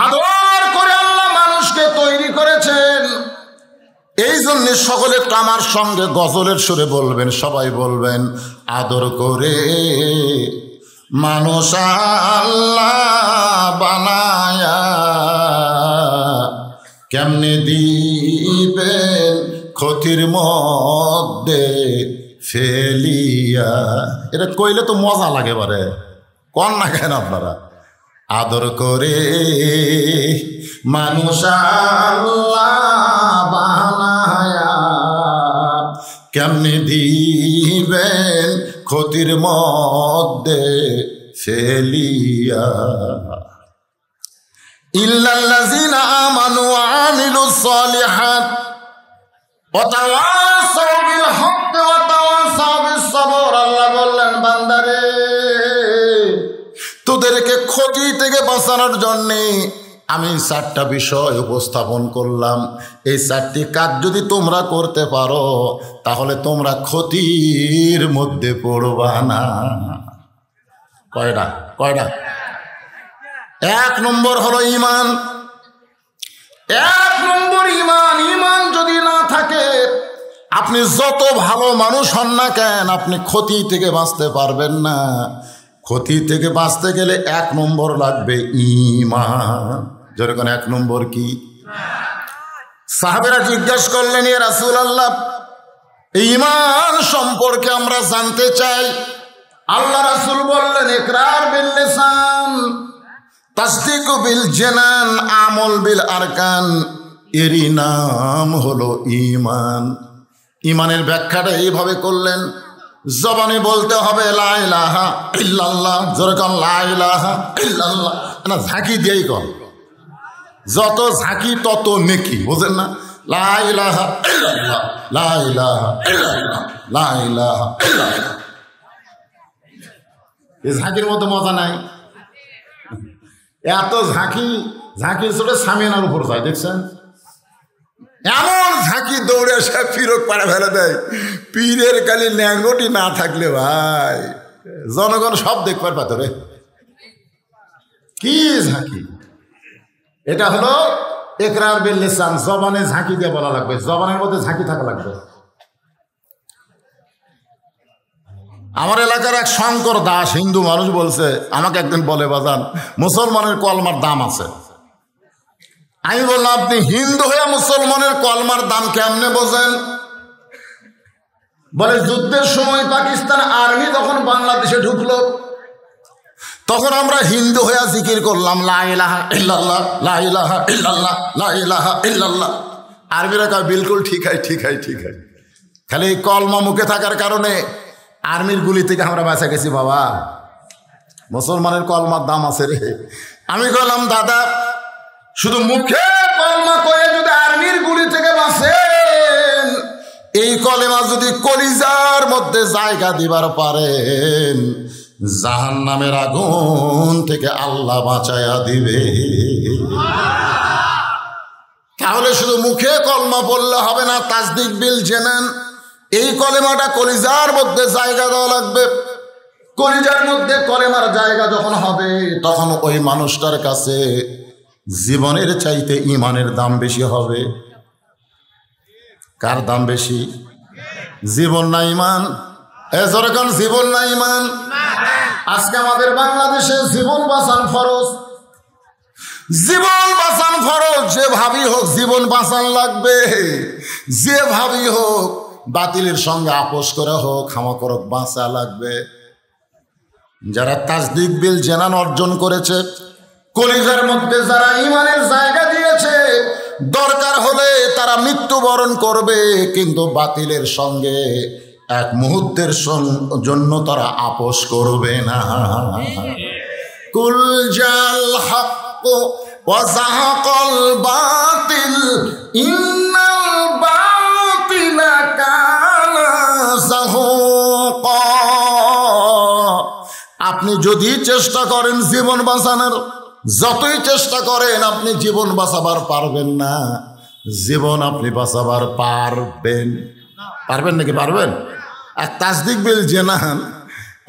Speaker 1: আদর করে আল্লাহ মানুষকে তৈরি করেছেন, এই জন্য সকলে একটু আমার সঙ্গে গজলের সুরে বলবেন, সবাই বলবেন, আদর করে মানুষ আল্লাহ বানায়া কেমনে দিবেন ক্ষতির মধ্যে ফেলিয়া। এটা কইলে তো মজা লাগে, বারে কন না কেন আপনারা? আদর করে মানুষ আল্লাহ বানায়া কেমনে দিবেন ক্ষতির মধ্যে ফেলিয়া। ইল্লাল্লাযিনা আমানু ওয়া আমিলুস সালিহাত ওয়া তাওয়াসাউ বিল হক ওয়া তাওয়াসাউ বিস সবর। আল্লাহ বললেন, বান্দারে, তোদেরকে ক্ষতি থেকে বাঁচানোর জন্যে আমি 4টা বিষয় উপস্থাপন করলাম। এই 4টি কাজ যদি তোমরা করতে পারো তাহলে তোমরা ক্ষতির মধ্যে পড়বা না। কয়টা? 1 নম্বর হলো ঈমান। 1 নম্বর ঈমান। ঈমান যদি না থাকে আপনি যত ভালো মানুষ হন না কেন, আপনি ক্ষতি থেকে বাঁচতে পারবেন না। ক্ষতি থেকে বাঁচতে গেলে 1 নম্বর লাগবে ঈমান। যেরকম 1 নম্বর কি? সাহাবেরা জিজ্ঞাসা করলেন, ইয়া রাসূলুল্লাহ, ঈমান সম্পর্কে আমরা জানতে চাই। আল্লাহ রাসূল বললেন, ইকরার বিল লিসান, তাসদীক বিল জানান, আমল বিল আরকান। এরই নাম হলো ঈমান। ঈমানের ব্যাখ্যাটা এইভাবে করলেন, জবানে বলতে হবে লা ইলাহা ইল্লাল্লাহ, যেরকম লা ইলাহা ইল্লাল্লাহ, না ঝাঁকি দিয়েই কর, যত ঝাঁকি তত নেকি, বুঝেন না? লা ইলাহা ইল্লাল্লাহ, লা ইলাহা ইল্লাল্লাহ, লা ইলাহা ইল্লাল্লাহ। এই ঝাঁকির মতো মজা নাই। এত ঝাঁকি ছোট সামিয়ানার উপর যায়, দেখছেন? এমন ঝাঁকি দৌড়ে এসে ফিরক পাড়া ফেলে দেয়, পীরের কালি ল্যাঙ্গটি না থাকলে ভাই জনগণ সব দেখবার পাতরে। কি ঝাঁকি! এটা হলো ইকরার বিল লিসান, জবানে ঝাঁকি দিয়ে বলা লাগবে, জবানের মধ্যে ঝাঁকি থাকা লাগবে। আমার এলাকার এক শঙ্কর দাস হিন্দু মানুষ বলছে, আমাকে একদিন বলে, বাজান মুসলমানের কলমার দাম আছে। আমি বললাম, আপনি হিন্দু হয়ে মুসলমানের কলমার দাম কেমনে বোঝেন? বলে, যুদ্ধের সময় পাকিস্তান আর্মি যখন বাংলাদেশে ঢুকলো তখন আমরা হিন্দু হয়ে জিকির করলাম লা ইলাহা ইল্লাল্লাহ, লা ইলাহা ইল্লাল্লাহ, লা ইলাহা ইল্লাল্লাহ। আর্মিরা কয়, বিলকুল ঠিক হয়। খালি এই কলমা মুখে থাকার কারণে আর্মির গুলি থেকে আমরা বাঁচা গেছি বাবা। মুসলমানের কলমার দাম আছে রে। আমি বললাম, দাদা শুধু মুখে কলমা কয়ে যদি আর্মির গুলি থেকে বাঁচেন, এই কলেমা যদি কলিজার মধ্যে জায়গা দিবার পারেন, জাহান্নামের আগুন থেকে আল্লাহ বাঁচায়া দিবে। তাহলে শুধু মুখে কলমা বললে হবে না, তাসদীক বিল জানান, এই কলেমাটা কলিজার মধ্যে জায়গা দেওয়া লাগবে। কলিজার মধ্যে কলেমার জায়গা যখন হবে তখন ওই মানুষটার কাছে জীবনের চাইতে ঈমানের দাম বেশি হবে। কার দাম বেশি? জীবন না ঈমান? যেরকম জীবন না ঈমান। আজকে আমাদের বাংলাদেশে জীবন বাঁচান ফরজ, জীবন বাঁচান ফরজ। যে ভাবি হোক জীবন বাঁচান লাগবে, যে ভাবি হোক বাতিলের সঙ্গে আপোষ করে হোক ক্ষমা করক, বাঁচা লাগবে। যারা তাসদীক বিল জানান অর্জন করেছে, কলিজার মধ্যে যারা ঈমানের জায়গা দিয়েছে, দরকার হলে তারা মৃত্যুবরণ করবে, কিন্তু বাতিলের সঙ্গে এক মুহূর্তের জন্য তারা আপোষ করবে না। কুল জাল হক ওয়া যাহাকাল বাতিল ইন্নাল বাতিলা কানা যাহুকা। আপনি যদি চেষ্টা করেন জীবন বাঁচানোর, যতই চেষ্টা করেন আপনি জীবন বাঁচাবার পারবেন না। জীবন আপনি বাঁচাবার পারবেন নাকি পারবেন? আর তাসদিক বিল জেনান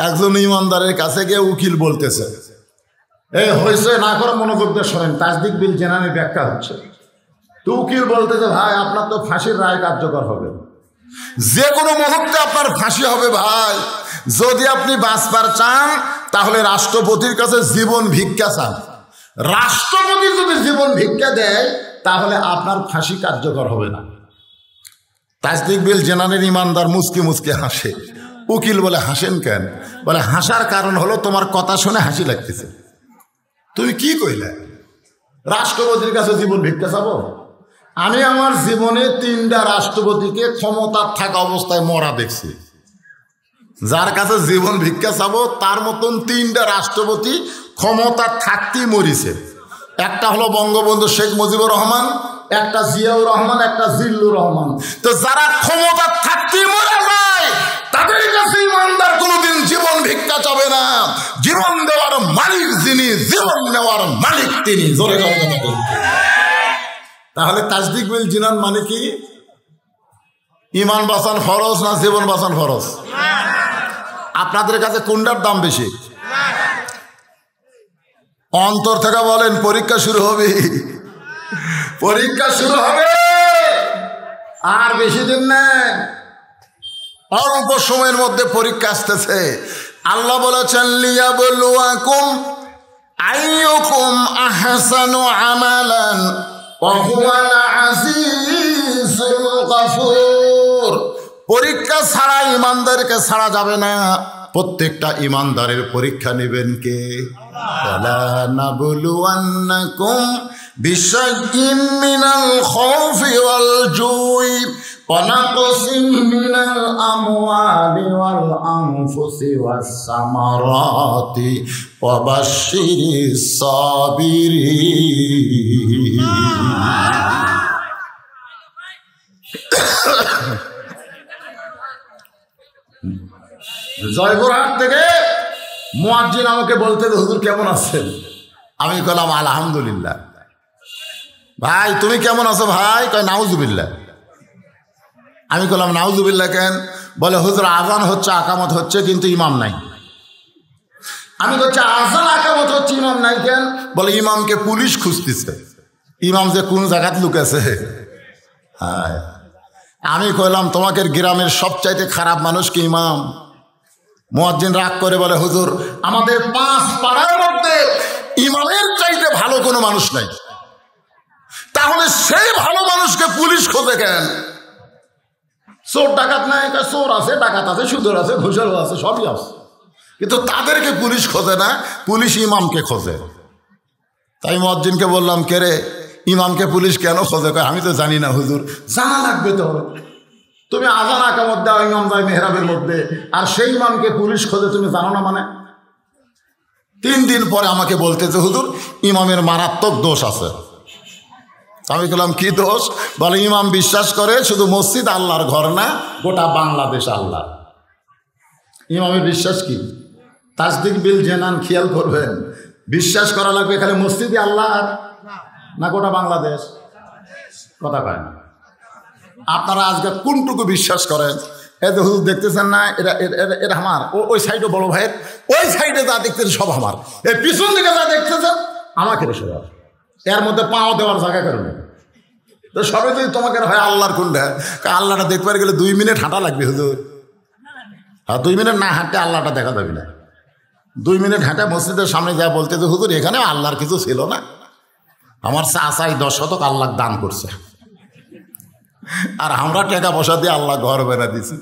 Speaker 1: একজন ইমানদারের কাছে গিয়ে উকিল বলতেছে, এই হয়েছে না করে মনোযোগ দিয়ে শোনেন, তাসদিক বিল জেনানের ব্যাখ্যা হচ্ছে। তো উকিল বলতেছে, ভাই আপনার তো ফাঁসির রায় কার্যকর হবে, যে কোনো মুহূর্তে আপনার ফাঁসি হবে ভাই। যদি আপনি বাঁচবার চান তাহলে রাষ্ট্রপতির কাছে জীবন ভিক্ষা চান। রাষ্ট্রপতি যদি জীবন ভিক্ষা দেয় তাহলে আপনার ফাঁসি কার্যকর হবে না। তাসদিক বিল জেনানের ইমানদার মুচকি মুচকি হাসে। উকিল বলে, হাসেন কেন? বলে, হাসার কারণ হলো তোমার কথা শুনে হাসি লাগতেছে। তুমি কি কইলে? রাষ্ট্রপতির কাছে জীবন ভিক্ষা চাবো? আমি আমার জীবনে 3টা রাষ্ট্রপতিকে ক্ষমতার থাকা অবস্থায় মরা দেখছি। যার কাছে জীবন ভিক্ষা চাবো তার মতন 3টা রাষ্ট্রপতি ক্ষমতা থাকতেই মরিছে। একটা হলো বঙ্গবন্ধু শেখ মুজিবুর রহমান, একটা জিয়াউর রহমান, একটা জিল্লুর রহমান। তো যারা ক্ষমতা থাকতেই মরে যায় তাদের কাছে ইমানদার কোনোদিন জীবন ভিক্ষা চাবে না। জীবন দেওয়ার মালিক যিনি, জীবন নেওয়ার মালিক তিনি। জোরে জোরে কথা বলুন। তাহলে তাসদিক বিল জিনান মানে কি? ইমান বাঁচান ফরজ না জীবন বাঁচান ফরজ? আপনাদের কাছে কোনটার দাম বেশি? অন্তর থেকে বলেন, পরীক্ষা শুরু হবে, পরীক্ষা শুরু হবে, আর বেশি দিন নেই, অল্প সময়ের মধ্যে পরীক্ষা আসতেছে। আল্লাহ বলেছেন, লিয়াবলুয়াকুম আইয়ুকুম আহসানু আমালান ওয়া হুয়াল আজিজুল গফুর। পরীক্ষা ছাড়া ইমানদারকে ছাড়া যাবে না। প্রত্যেকটা ইমানদারের পরীক্ষা নেবেন কে? ওয়ালা নাবলুওয়ান্নাকুম বিশাইইন মিনাল খাউফি ওয়াল জুই ওয়া নাকসিম মিনাল আমওয়ালি ওয়াল আনফুসি ওয়াস সামারাতি ওয়া বাশশিরিস সাবিরিন। জয়পুরহাট থেকে মুয়াজ্জিন আমাকে বলতে, হুজুর কেমন আছেন? আমি বললাম আলহামদুলিল্লাহ। ভাই তুমি কেমন আছো ভাই? কয় নাউজুবিল্লাহ। আমি বললাম নাউজুবিল্লাহ কেন? বলে, হুজুর আজান হচ্ছে, আকামত হচ্ছে, কিন্তু ইমাম নাই। আমি বলছি, আজান আকামত হচ্ছে, ইমাম নাই কেন? বলে, ইমামকে পুলিশ খুঁজতেছে। ইমাম যে কোন জায়গাত লুকেছে। হ্যাঁ, আমি কইলাম তোমাকে গ্রামের সবচাইতে খারাপ মানুষ কি ইমাম? মুয়াজ্জিন রাগ করে বলে, হুজুর আমাদের 5 পাড়ার মধ্যে ইমামের চাইতে ভালো কোনো মানুষ নাই। তাহলে সেই ভালো মানুষকে পুলিশ খোঁজে কেন? চোর ডাকাত নাই? চোর আছে, ডাকাত আছে, সুদর আছে, ঘুষের আছে, সবই আছে, কিন্তু তাদেরকে পুলিশ খোঁজে না, পুলিশ ইমামকে খোঁজে। তাই মুয়াজ্জিনকে বললাম, কে রে, ইমামকে পুলিশ কেন খোঁজে? আমি তো জানি না হুজুর। জানা লাগবে তো। তুমি আজান আকামত দাও, ইমাম যায় মেহরাবের মধ্যে, আর সেই ইমামকে পুলিশ খোঁজে তুমি জানো না মানে? 3 দিন পরে আমাকে বলতেছে, হুজুর ইমামের মারাত্মক দোষ আছে। আমি বললাম, কি দোষ? বলে, ইমাম বিশ্বাস করে শুধু মসজিদ আল্লাহর ঘর না, গোটা বাংলাদেশ আল্লাহ। ইমামের বিশ্বাস কি? তাসদিক বিল জেনান খেয়াল করবেন, বিশ্বাস করা লাগবে এখানে মসজিদে আল্লাহ না গোটা বাংলাদেশ? কথা কয় না। আপনারা আজকে কোনটুকু বিশ্বাস করেন? এই যে হুজুর দেখতেছেন না, এটা আমার, ওই সাইডে বড় ভাইয়ের, ওই সাইডে যা দেখতেছেন সব আমার, এই পিছন দিকে যা দেখতেছেন আমাকে সব, এর মধ্যে পাও দেওয়ার জায়গা কারণে তো সবাই যদি তোমাকে হয় আল্লাহর কোনটা, আল্লাহটা দেখবার গেলে 2 মিনিট হাঁটা লাগবে হুজুর। আর 2 মিনিট না হাঁটতে আল্লাহটা দেখা যাবে না। 2 মিনিট হাঁটা মসজিদের সামনে যা বলতে যে হুজুর এখানে আল্লাহর কিছু ছিল না, আমার চাচাই 10 শতক আল্লাহ দান করছে, আর আমরা টাকা পয়সা দিয়ে আল্লাহ ঘর বেড়া দিছি।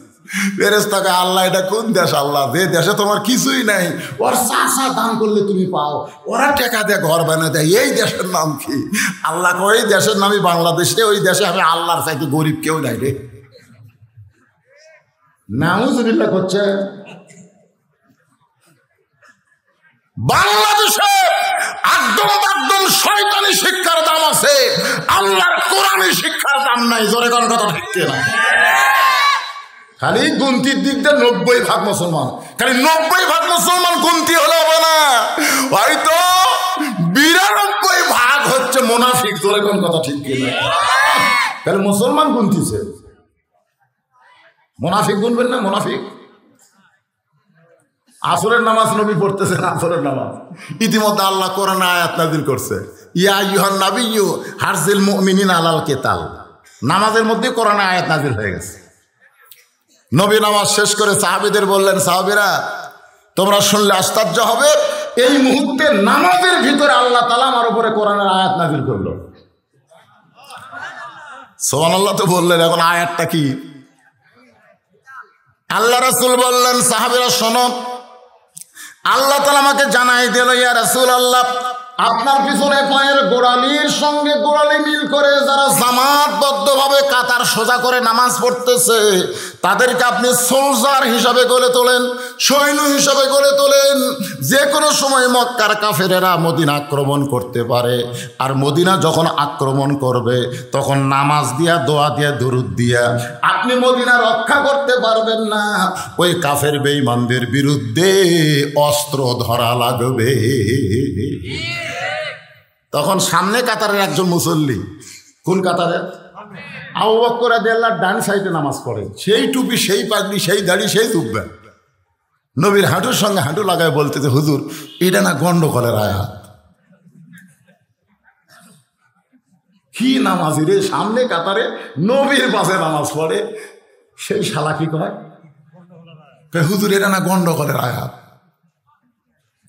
Speaker 1: ফেরেশতাকে আল্লাহ এটা কোন দেশ আল্লাহ, যে দেশে তোমার কিছুই নাই ওর চাষা দান করলে তুমি পাও, ওরা টাকা দিয়ে ঘর বানিয়ে দেয়, এই দেশের নাম কি? আল্লাহ ওই দেশের নামই বাংলাদেশে, ওই দেশে আমি আল্লাহর চাইতে গরিব কেউ নাই রে। নাউজুবিল্লাহ করছে। বাংলাদেশে একদম শয়তানি শিক্ষার দাম আছে, আল্লাহর কোরআনের শিক্ষার দাম নাই। জোরে কোন কথা ঠিক না? খালি গুনতির দিক দিয়ে 90% মুসলমান, খালি 90% মুসলমান গুনতি হলে হবে না, হয়তো 92% হচ্ছে মুনাফিক। জোরে কোন কথা ঠিক না? তাহলে মুসলমান গুনতিছে, মুনাফিক গুনবেন না? মুনাফিক আসরের নামাজ নবী পড়তেছেন, আসরের নামাজ ইতিমধ্যে আল্লাহ কোরআনে আয়াত নাযিল করছে, ইয়া আইয়ুহান নাবিয়্যু হারজিল মুমিনিনা আলাল কিতাল। নামাজের মধ্যে কোরআনে আয়াত নাযিল হয়ে গেছে। নবী নামাজ শেষ করে সাহাবীদের বললেন, সাহাবীরা তোমরা শুনলে আশ্চর্য হবে, এই মুহূর্তে নামাজের ভিতরে আল্লাহ তাআলা আমার উপরে কোরআনের আয়াত নাযিল করলো। সুবহানাল্লাহ তো বললেন, এখন আয়াতটা কি? আল্লাহ রাসূল বললেন, সাহাবীরা শোনো, আল্লাহ তাআলা আমাকে জানাই দিল, ইয়া রাসূলুল্লাহ, আপনার পিছনে পায়ের গোড়ালির সঙ্গে গোড়ালি মিল করে যারা জামাতবদ্ধভাবে কাতার সোজা করে নামাজ পড়তেছে, তাদেরকে আপনি সোলজার হিসাবে গড়ে তোলেন, সৈন্য হিসাবে গড়ে তোলেন। যে কোনো সময় মক্কার কাফেরেরা মদিনা আক্রমণ করতে পারে, আর মদিনা যখন আক্রমণ করবে তখন নামাজ দিয়া, দোয়া দিয়া, দুরূদ দিয়া আপনি মদিনা রক্ষা করতে পারবেন না। ওই কাফের বেঈমানদের বিরুদ্ধে অস্ত্র ধরা লাগবে। তখন সামনে কাতারের একজন মুসল্লি, কোন কাতারে? আবু বকর রাদিয়াল্লাহু ডান সাইডে নামাজ পড়ে, সেই টুপি, সেই পাগড়ি, সেই দাড়ি, সেই জুব্বা, নবীর হাঁটুর সঙ্গে হাঁটু লাগায় বলতেছে, হুজুর এটা না গন্ডগোলের আয়াত। কি নামাজি রে, সামনে কাতারে নবীর পাশে নামাজ পড়ে, সেই শালা কি কয়, হুজুর এটা না গন্ডগোলের আয়াত।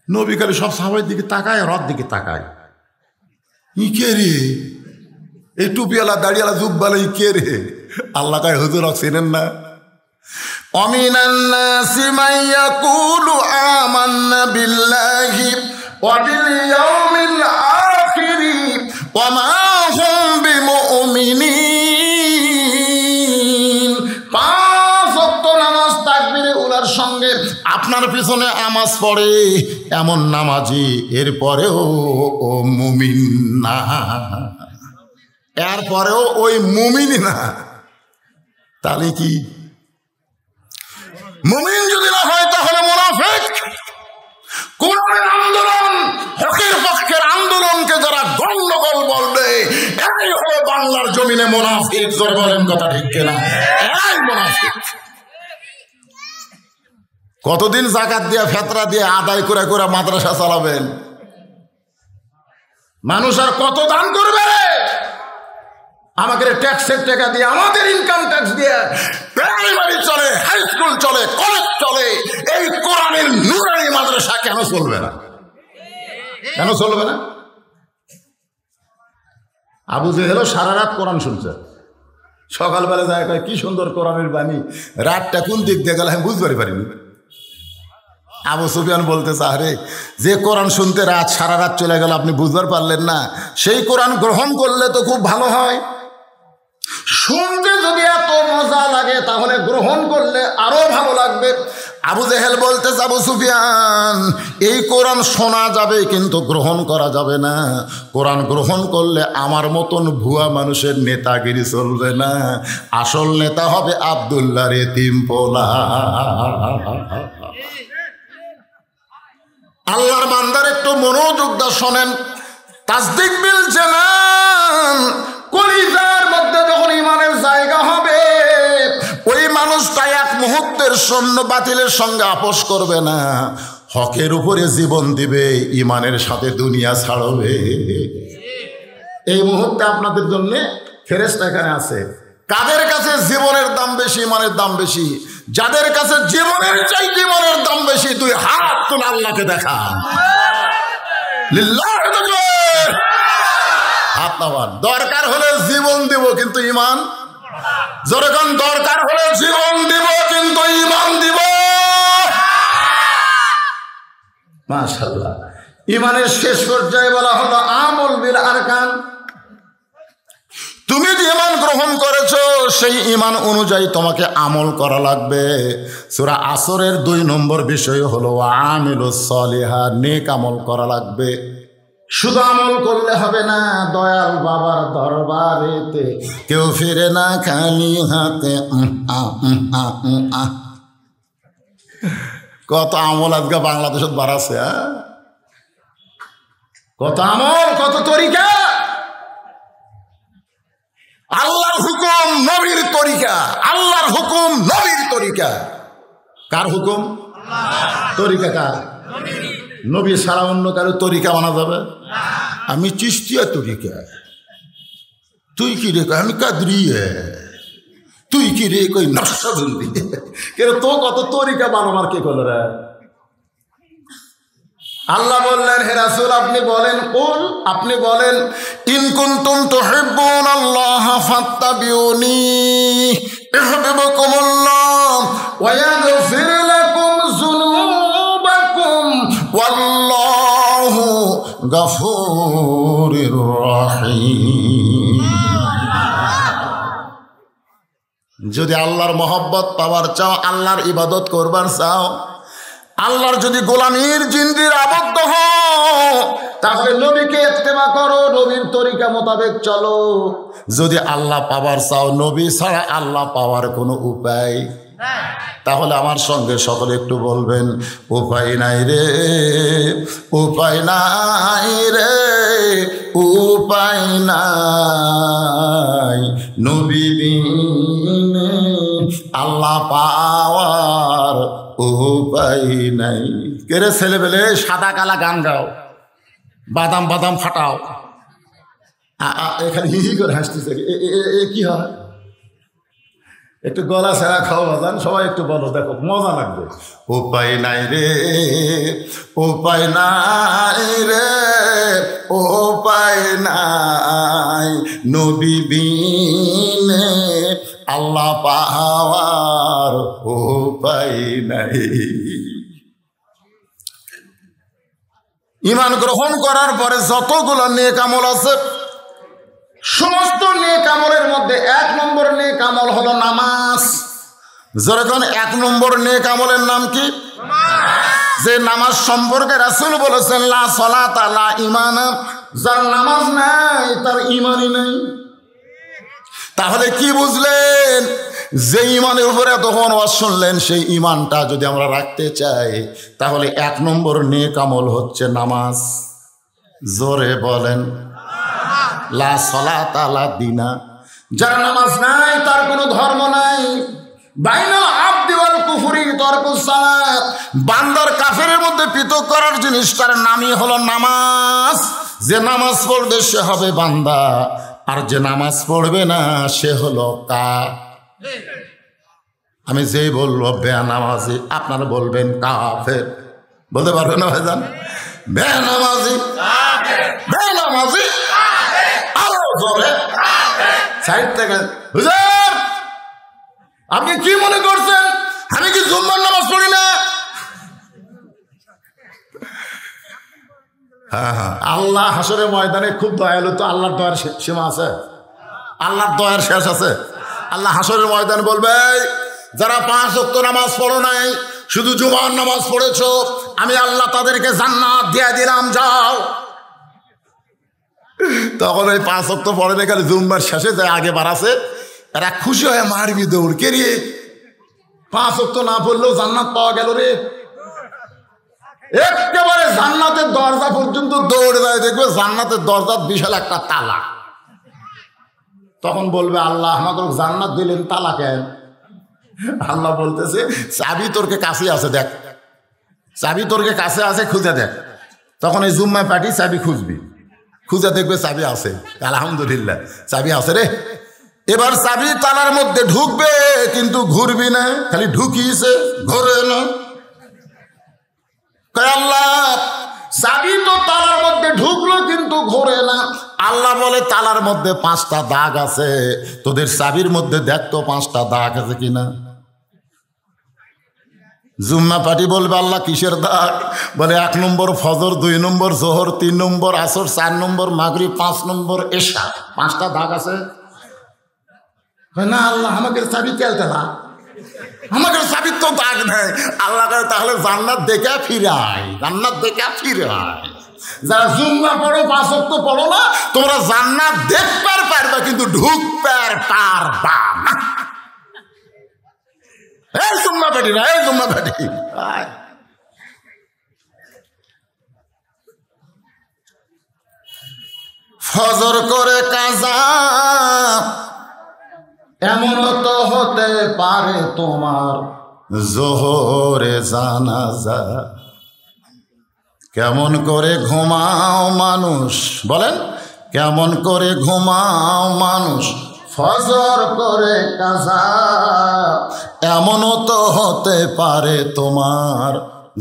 Speaker 1: নবী কালে সব সাহাবার দিকে তাকায়, রথ দিকে তাকায়, ই কে রে, এই টুপিওয়ালা দাড়িওয়ালা জুব্বালা ই কে রে? আল্লাহ কয়, হুজুর চেনেন না? ওয়ামিনান নাসি মান ইয়াকুলু আমান্না বিল্লাহি ওয়া বিল ইয়াউমিল আখির ওয়া মা হুম বিমুমিনিন। পাঁচ ওয়াক্ত নামাজ তাকবীরে উলার সঙ্গে আপনার পিছনে নামাজ পড়ে এমন নামাজি, এরপরেও ও মুমিন না, এরপরেও ওই মুমিনই না। তাহলে কি মুমিন যদি না হয় তাহলে মুনাফিক। কোরআনের আন্দোলন, হকের পক্ষের আন্দোলনকে যারা গন্ডগোল বলবে, এই হলো বাংলার জমিনে মুনাফিক। জোরে বলেন কথা ঠিক কিনা? এই মুনাফিক। কতদিন যাকাত দিয়ে, ফেতরা দিয়ে আদায় করে করে মাদ্রাসা চালাবেন? মানুষ আর কত দান করবে? আমাদের ট্যাক্সের টাকা দিয়ে, আমাদের ইনকাম ট্যাক্স দিয়ে প্রাইমারি চলে, হাই স্কুল চলে, কলেজ চলে, এই কোরআনের নূরানি মাদ্রাসা কেন চলবে না? কেন চলবে না? আবু জেহেল সারা রাত কোরআন শুনছে, সকালবেলা যায় কয় কি সুন্দর কোরআনের বাণী, রাতটা কোন দিক দিয়ে গেল আমি বুঝতে পারিনি। আবু সুফিয়ান বলতেছে, আরে যে কোরআন শুনতে রাত সারা রাত চলে গেল আপনি বুঝতে পারলেন না? সেই কোরআন গ্রহণ করলে তো খুব ভালো হয়। শুনতে যদি এত মজা লাগে তাহলে গ্রহণ করলে আরো ভালো লাগবে। আবু জেহেল বলতেছে, আবু সুফিয়ান এই কোরআন শোনা যাবে কিন্তু গ্রহণ করা যাবে না। কোরআন গ্রহণ করলে আমার মতন ভুয়া মানুষের নেতাগিরি চলবে না, আসল নেতা হবে আব্দুল্লাহর এতিম পোলা। আল্লাহর বান্দার একটু মনোযোগ দা শোনেন। তাসদিক বিল জানান, কলিজার মধ্যে যখন ইমানের জায়গা হবে, ওই মানুষটা এক মুহূর্তের শূন্য বাতিলের সঙ্গে আপোষ করবে না, হকের উপরে জীবন দিবে, ইমানের সাথে দুনিয়া ছাড়বে। এই মুহূর্তে আপনাদের জন্য ফেরেশতা এখানে আছে। কাদের কাছে জীবনের দাম বেশি, ইমানের দাম বেশি? যাদের কাছে জীবনের চাই জীবনের দাম বেশি, তুই হাত তুলে আল্লাহকে দেখা, হাত নামান। দরকার হলে জীবন দিব কিন্তু ইমান যখন দরকার হলে জীবন দিব, কিন্তু ঈমান দিব। মাশাআল্লাহ। ঈমানের শেষ পর্যায়ে বলা হলো আমল বিল আরকান। তুমি যে ঈমান গ্রহণ করেছো সেই ঈমান অনুযায়ী তোমাকে আমল করা লাগবে। সূরা আসরের 2 নম্বর বিষয় হলো আমিলুস সলিহাত, নেক আমল করা লাগবে। শুধু আমল করলে হবে না, দয়াল বাবার দরবারেতে কেউ ফিরে না খালি হাতে। কত আমল আজকে বাংলাদেশত বাড়াছে, কত আমল, কত তরিকা। আল্লাহর হুকুম নবীর তরিকা, আল্লাহর হুকুম নবীর তরিকা। কার হুকুম? তরিকা কার? নবী ছাড়া অন্য কারো তরিকা মানা যাবে? আমি চিশতিয়া তরিকা, তুই কি রে? আমি কাদরিয়া, তুই কি রে? কই নকশবন্দি। কেন তো কত তরিকা বানাবার কে করল রে? আল্লাহ বললেন, হে রাসূল আপনি বলেন, কুল আপনি বলেন, ইন কুনতুম তুহিব্বুনাল্লাহ ফাত্তাবিউনি ইউহিব্বুকুমুল্লাহ ওয়া ইয়াগফির লাকুম যুনুবাকুম ওয়াল্লাহু গফুরুর রহিম। যদি আল্লাহর মহব্বত পাওয়ার চাও, আল্লাহর ইবাদত করবার চাও, আল্লাহর যদি গোলামীর জিন্দির আবদ্ধ হও, তাহলে নবীকে ইত্তেবা করো, নবীর তরিকা মোতাবেক চলো। যদি আল্লাহ পাওয়ার চাও, নবী ছাড়া আল্লাহ পাওয়ার কোনো উপায়, তাহলে আমার সঙ্গে সকলে একটু বলবেন, উপায় নাই রে, উপায় নাই রে, উপায় নাই, নবী বিনে আল্লাহ পাওয়ার উপায় নাই। কেরে ছেলেবেলে সাদা কালা গান গাও, বাদাম বাদাম ফাটাও, এখানে হি হি করে হাসতেছে, এ কি হয়? একটু গলা ছেঁড়া খাও বাজান, সবাই একটু বলো, দেখো মজা লাগবে। উপায় নাই রে, উপায় নাই রে, উপায় নাই, নবী বিনে আল্লাহ পাওয়ার উপায় নাই। ঈমান গ্রহণ করার পরে যতগুলো নেক আমল আছে, সমস্ত নেক আমলের মধ্যে 1 নম্বর নেক আমল হলো নামাজ। যেরকম 1 নম্বর নেক আমলের নাম কি? যে নামাজ সম্পর্কে রাসূল বলেছেন, লা সালাতা লা ঈমান, যার নামাজ নাই তার ঈমানই নাই। তাহলে কি বুঝলেন? যে ঈমানের উপরে তখন ওয়াজ শুনলেন, সেই ঈমানটা যদি আমরা রাখতে চাই, তাহলে 1 নম্বর নেক আমল হচ্ছে নামাজ। জোরে বলেন, লা সালাতা লা দীনা। যার নামাজ নাই তার কোনো ধর্ম নাই। বাইনাল আবদি ওয়াল কুফরি তারকুস সালাত। বান্দার কাফেরের মধ্যে পৃথক করার জিনিসটার নামই হলো নামাজ। যে নামাজ পড়বে সে হবে বান্দা, আর যে নামাজ পড়বে না সে হলো কাফের। আমি যেই বলবো বেনামাজি, আপনারা বলবেন কাফের। বলতে পারবেন না ভাইজান? বেনামাজি, বেনামাজি, আরো জোরে সাইড থেকে। হুজুর আপনি কি মনে করছেন আমি কি জুম্মার নামাজ পড়ি না? হ্যাঁ, আল্লাহ হাসরের ময়দানে খুব দয়ালু। তো আল্লাহর দয়ার সীমা আছে? আল্লাহর দয়ার শেষ আছে? আল্লাহ হাসরের ময়দানে বলবে, যারা 5 ওয়াক্ত নামাজ পড়ো নাই, শুধু জুমার নামাজ পড়েছো, আমি আল্লাহ তাদেরকে জান্নাত দিয়ে দিলাম, যাও। তখন ওই 5 ওয়াক্ত পড়ে না, খালি জুম্মার শেষে যায় আগে বাড়াছে, এরা খুশি হয়ে মারবি দৌড়। কে রে 5 ওয়াক্ত না পড়লেও জান্নাত পাওয়া গেল রে। একেবারে জান্নাতের দরজা পর্যন্ত দৌড়ে যায়, দেখবে জান্নাতের দরজার বিশাল একটা তালা। তখন বলবে, আল্লাহ আমাকে জান্নাত দিলেন, তালা কেন? আল্লাহ বলতেছে, চাবি তোরকে কাছে আছে, দেখ চাবি তোরকে কাছে আছে, খুঁজে দেখ। তখন এই জুম্মায় পাঠি চাবি খুঁজবি, খুঁজে দেখবে চাবি আছে। আলহামদুলিল্লাহ চাবি আছে রে। এবার চাবি তালার মধ্যে ঢুকবে, কিন্তু ঘুরবি না, খালি ঢুকিয়েছে, ঘুরে না। আল্লাহ চাবি তো তালার মধ্যে ঢুকলো কিন্তু ঘোরে না। আল্লাহ বলে তালার মধ্যে 5টা দাগ আছে, তোদের চাবির মধ্যে দেখ তো 5টা দাগ আছে কিনা। জুম্মা পার্টি বলবে আল্লাহ কিসের দাগ? বলে 1 নম্বর ফজর, 2 নম্বর জোহর, 3 নম্বর আসর, 4 নম্বর মাগরিব, 5 নম্বর এশা। 5টা দাগ আছে না। আল্লাহ আমাকে চাবি খেলতে না, আমাকে চাবির তো দাগ নেই। আল্লাহ তাহলে জান্নাত দেখে ফিরাই, জান্নাত দেখে ফিরাই। যারা জুম্মা পড়ো 5 ওয়াক্ত পড়ো না, তোমরা জান্নাত দেখতে পারবে কিন্তু ঢুকতে পারবা না। এই জুম্মা পাটি না, এই জুম্মা পাটি। ফজর করে কাজা এমন তো হতে পারে তোমার জোহরে জানাজা। কেমন করে ঘুমাও মানুষ, বলেন কেমন করে ঘুমাও মানুষ ফজর করে কাজা, এমনও তো হতে পারে তোমার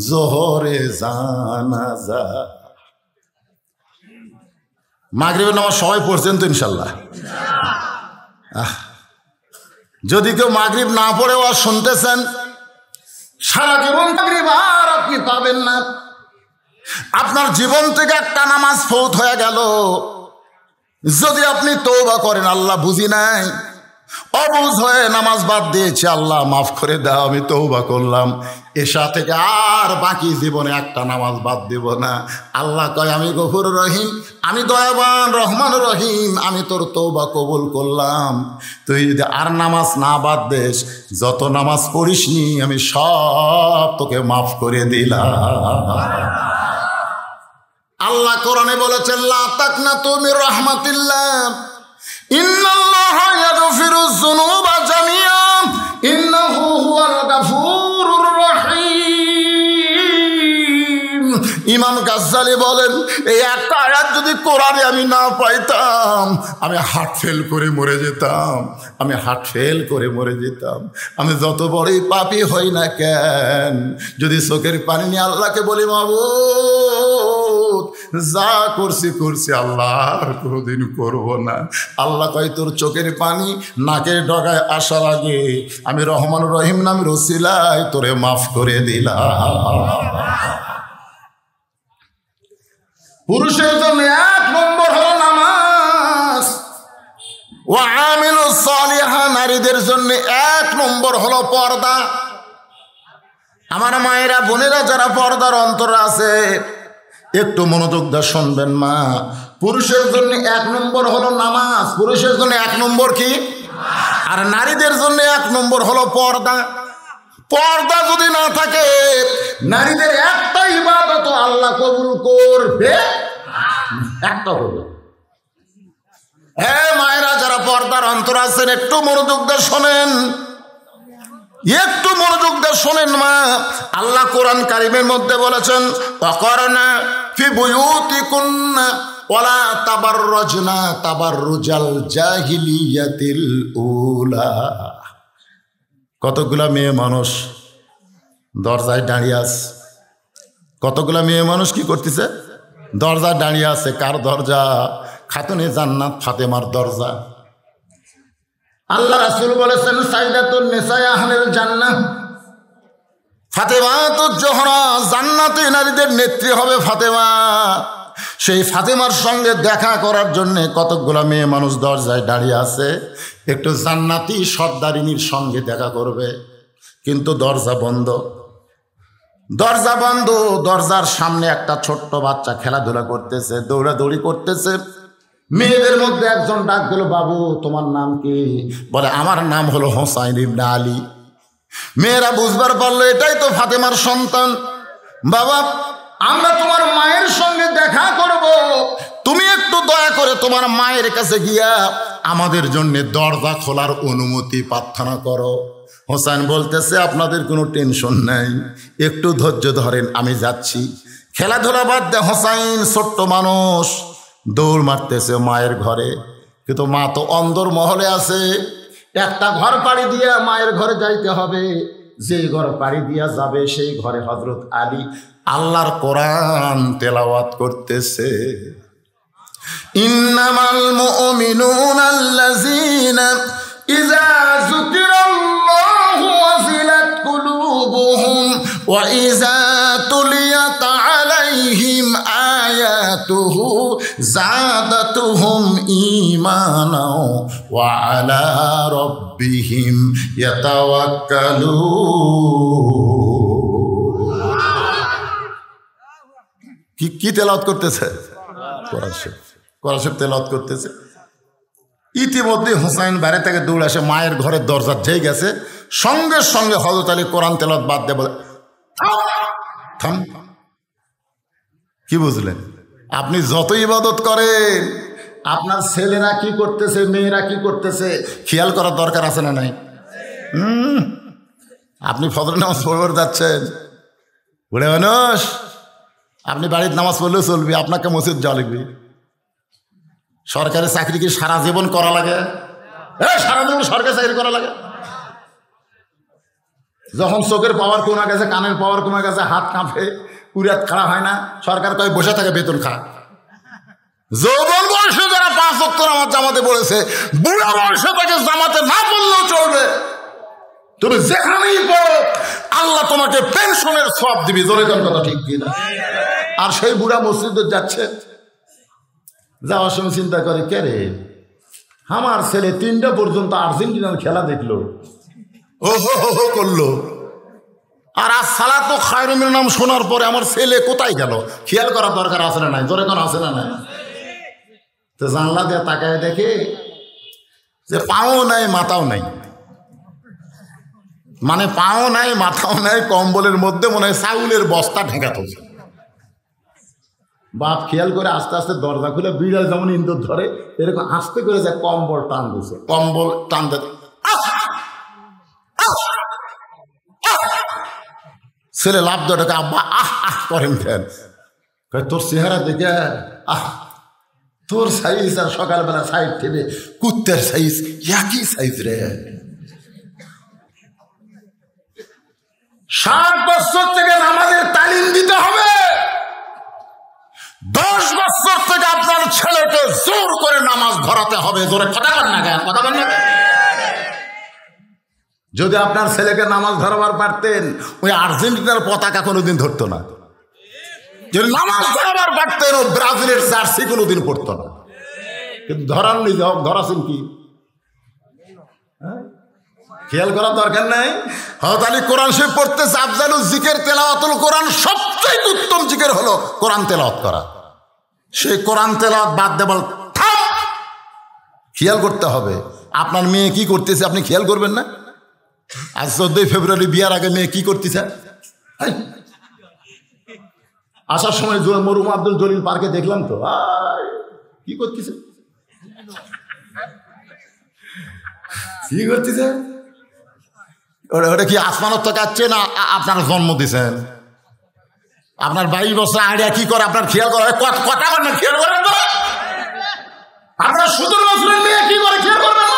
Speaker 1: জোহরে জানাজা। মাগরিবের নামাজ সবাই পড়ছেন তো ইনশাল্লাহ? যদি কেউ মাগরিব না পড়েও আর শুনতেছেন, সারা জীবন মাগরিব আর আপনি পাবেন না। আপনার জীবন থেকে একটা নামাজ ফৌত হয়ে গেল, যদি আপনি তওবা করেন আল্লাহ বুঝি নাই, অবুঝ হয়ে নামাজ বাদ দিয়েছে, আল্লাহ মাফ করে দাও আমি তওবা করলাম, এশা থেকে আর বাকি জীবনে একটা নামাজ বাদ দেব না। আল্লাহ কয় আমি গফুর রহিম, আমি দয়াবান রহমান রহিম, আমি তোর তওবা কবুল করলাম। তুই যদি আর নামাজ না বাদ দেস, যত নামাজ পড়িসনি আমি সব তোকে মাফ করে দিলাম। আল্লাহ কোরআনে বলেছেন লা তাকনাতু মির রাহমাতিল্লাহ ইন্নাল্লাহা ইয়াগফিরুয যুনুবা জামিআ ইন্নাহু হুয়াল গাফুরুর রহিম। ইমাম গাজ্জালী বলেন এই একটা আয়াত যদি কোরআনে আমি না পাইতাম, আমি হার্ট ফেল করে মরে যেতাম, আমি হার্ট ফেল করে মরে যেতাম। আমি যত বড়ই পাপী হই না কেন, যদি চোখের পানি নিয়ে আল্লাহকে বলি মাবুদ যা করছি করছি আল্লাহ আর কোনোদিন করবো না, আল্লাহ কয় তোর চোখের পানি নাকের ডগায় আসার আগে আমি রহমান রহিম নামের ওসিলায় তোরে মাফ করে দিলাম। পুরুষের জন্য 1 নম্বর হলো নামাজ, ওয়া আমিলুস সালিহা, নারীদের জন্য 1 নম্বর হলো পর্দা। আমার মায়েরা বোনেরা যারা পর্দার অন্তরে আছে একটু মনোযোগ দিয়ে শুনবেন মা। পুরুষের জন্য 1 নম্বর হলো নামাজ, পুরুষের জন্য 1 নম্বর কি? আর নারীদের জন্য 1 নম্বর হলো পর্দা। পর্দা যদি না থাকে নারীদের একটা ইবাদত আল্লাহ কবুল করবে একটা করবে। হ্যাঁ মায়েরা যারা পর্দার অন্তর আছেন একটু মনোযোগ দিয়ে শোনেন, একটু মনোযোগ দিয়ে শোনেন মা। আল্লাহ কোরআন কারিমের মধ্যে বলেছেন ওয়াকারনা ফি বুয়ুতিকুন্না ওয়ালা তাবাররাজনা তাবাররুজাল জাহিলিয়াতিল উলা। কতগুলা মেয়ে মানুষ দরজায় দাঁড়িয়ে আছে, কতগুলা মেয়ে মানুষ কি করতেছে? দরজায় দাঁড়িয়ে আছে। কার দরজা? খাতুনে জান্নাত ফাতেমার দরজা। আল্লাহ রাসূল বলেছেন সাইদাতুন নিসা আহলিল জান্নাহ, ফাতেমাতুজ জোহরা, জান্নাতে নারীদের নেত্রী হবে ফাতেমা। সেই ফাতেমার সঙ্গে দেখা করার জন্য কতগুলা মেয়ে মানুষ দরজায় দাঁড়িয়ে আছে, একটু জান্নাতি সর্দারিনীর সঙ্গে দেখা করবে, কিন্তু দরজা বন্ধ, দরজা বন্ধ। দরজার সামনে একটা ছোট্ট বাচ্চা খেলাধুলা করতেছে, দৌড়াদৌড়ি করতেছে। মেয়েদের মধ্যে একজন ডাক দিল, বাবু তোমার নাম কি? বলে আমার নাম হলো হোসাইন ইবনে আলী। মেয়েরা বুঝবার পারলো এটাই তো ফাতেমার সন্তান। বাবা আমরা তোমার মায়ের সঙ্গে দেখা করব, তুমি একটু দয়া করে তোমার মায়ের কাছে গিয়া আমাদের জন্য দরজা খোলার অনুমতি প্রার্থনা করো। হোসেন বলতেছে আপনাদের কোনো টেনশন নাই, একটু ধৈর্য ধরেন, আমি যাচ্ছি। খেলাধুলা বাদ দে হোসাইন ছোট্ট মানুষ দৌড় মারতেছে মায়ের ঘরে, কিন্তু মা তো অন্দর মহলে আছে। একটা ঘর পাড়ি দিয়া মায়ের ঘরে যাইতে হবে, যে ঘর পাড়ি দিয়া যাবে সেই ঘরে হযরত আলী আল্লাহর কোরআন তেলাওয়াত করতেছে। ইন্নামাল মুমিনুনা আল্লাযীনা ইযা যুকিরাল্লাহু ওয়াজিলাত কুলুবুহুম ওয়া ইযা তুলিয়াত আলাইহিম আয়াতুহু যাদাতুহুম ঈমানাও ওয়া আলা রাব্বিহিম ইয়াতাওয়াক্কালুন। কি তেলাওয়াত করতেছে? কোরআন শরীফ তেলাওয়াত করতেছে। ইতিমধ্যে হুসাইন বাইরে থেকে দৌড়ে আসে, মায়ের ঘরের দরজা যেই গেছে সঙ্গে সঙ্গে হযরত আলী কোরআন তেলাওয়াত বাদ দিয়ে বলে, থাম। কি বুঝলেন? আপনি যত ইবাদত করেন, আপনার ছেলেরা কি করতেছে, মেয়েরা কি করতেছে খেয়াল করার দরকার আছে না নাই? আপনি ফজর নামাজ পড়বার যাচ্ছেন, বুড়ে মানুষ, আপনি বাড়ির নামাজ পড়লেও চলবে, আপনাকে মসজিদ যাওয়া লাগবে। সরকারি চাকরি কি সারা জীবন করা লাগে? সারা জীবন সরকারি চাকরি করা লাগে? যখন চোখের পাওয়ার কমে গেছে, কানের পাওয়ার কমে গেছে, হাত কাঁপে, উড়াত খাড়া হয় না, সরকার কয় বসে থাকে বেতন খা। যৌবন বয়সে যারা 5 ওয়াক্ত নামাজ জামাতে পড়েছে, বুড়া বয়সে তাকে জামাতে না পড়লেও চলবে। তুমি যেখানেই পড়ো আল্লাহ তোমাকে পেনশনের সওয়াব দিবি। জোরে কোন কথা ঠিক কিনা? আর সেই বুড়া মসজিদে যাচ্ছে, যাওয়ার সময় চিন্তা করে, কে রে, আমার ছেলে 3টা পর্যন্ত আর্জেন্টিনার খেলা দেখলো, ও হো করলো, আর আজ সালাতু খায়রুম মিনান নাম শোনার পরে আমার ছেলে কোথায় গেল খেয়াল করার দরকার আছে না নাই? জোরে কোন আছে না নাই? তো জানলা দিয়ে তাকায় দেখে যে পাও নাই মাথাও নাই, মানে পাও নাই মাথাও নাই, কম্বলের মধ্যে মনে হয় চাউলের বস্তা ঢেকা তুলছে। বাপ খেয়াল করে আস্তে আস্তে দরজা খুলে, বিড়াল যেমন ইন্দুর ধরে এরকম আস্তে করে যায় কম্বল টান দিছে, কম্বল টান দে, ছেলে লাভ ধরে, আব্বা আহ আহ করেন কেন? তোর চেহারা দেখে তোর সাইজ আর সকালবেলা সাইজ থেকে কুত্তের সাইজ একই সাইজ রে। 7 বছর থেকে নামাজের তালিম দিতে হবে, 10 বছর থেকে আপনার ছেলেকে জোর করে নামাজ ধরাতে হবে। জোরে কথা বল না কেন? কথা বল না। যদি আপনার ছেলেকে নামাজ ধরাবার পারতেন, ওই আর্জেন্টিনার পতাকা কোনোদিন ধরতো না। যদি নামাজ ধরাবার পারতেন, ও ব্রাজিলের জার্সি কোনোদিন পড়তো না। কিন্তু ধরাননি, ধরাছেন কি? খেয়াল করার দরকার নাই। হযরত আলী কোরআন শরীফ পড়তেছে, আফজালুল জিকির তেলাওয়াতুল কোরআন, সবচেয়ে উত্তম জিকির হলো কোরআন তেলাওয়াত করা। সেই কোরআন তেলাওয়াত বাদ দিয়ে বল থাম। খেয়াল করতে হবে আপনার মেয়ে কি করতেছে, আপনি খেয়াল করবেন না? আজ 14 ফেব্রুয়ারি বিয়ার আগে মেয়ে কি করতেছে? আসার সময় মরুম আব্দুল জলিল পার্কে দেখলাম তো, কি করতেছে, কি করতেছে? ওটা কি আসমানত থেকে আসছে না আপনার জন্ম দিছেন? আপনার 22 বছর আইডিয়া কি করে আপনার খেয়াল করা? কথা বলেন, খেয়াল করেন তো। আপনার 17 বছরের মেয়ে কি করে খেয়াল করবেন?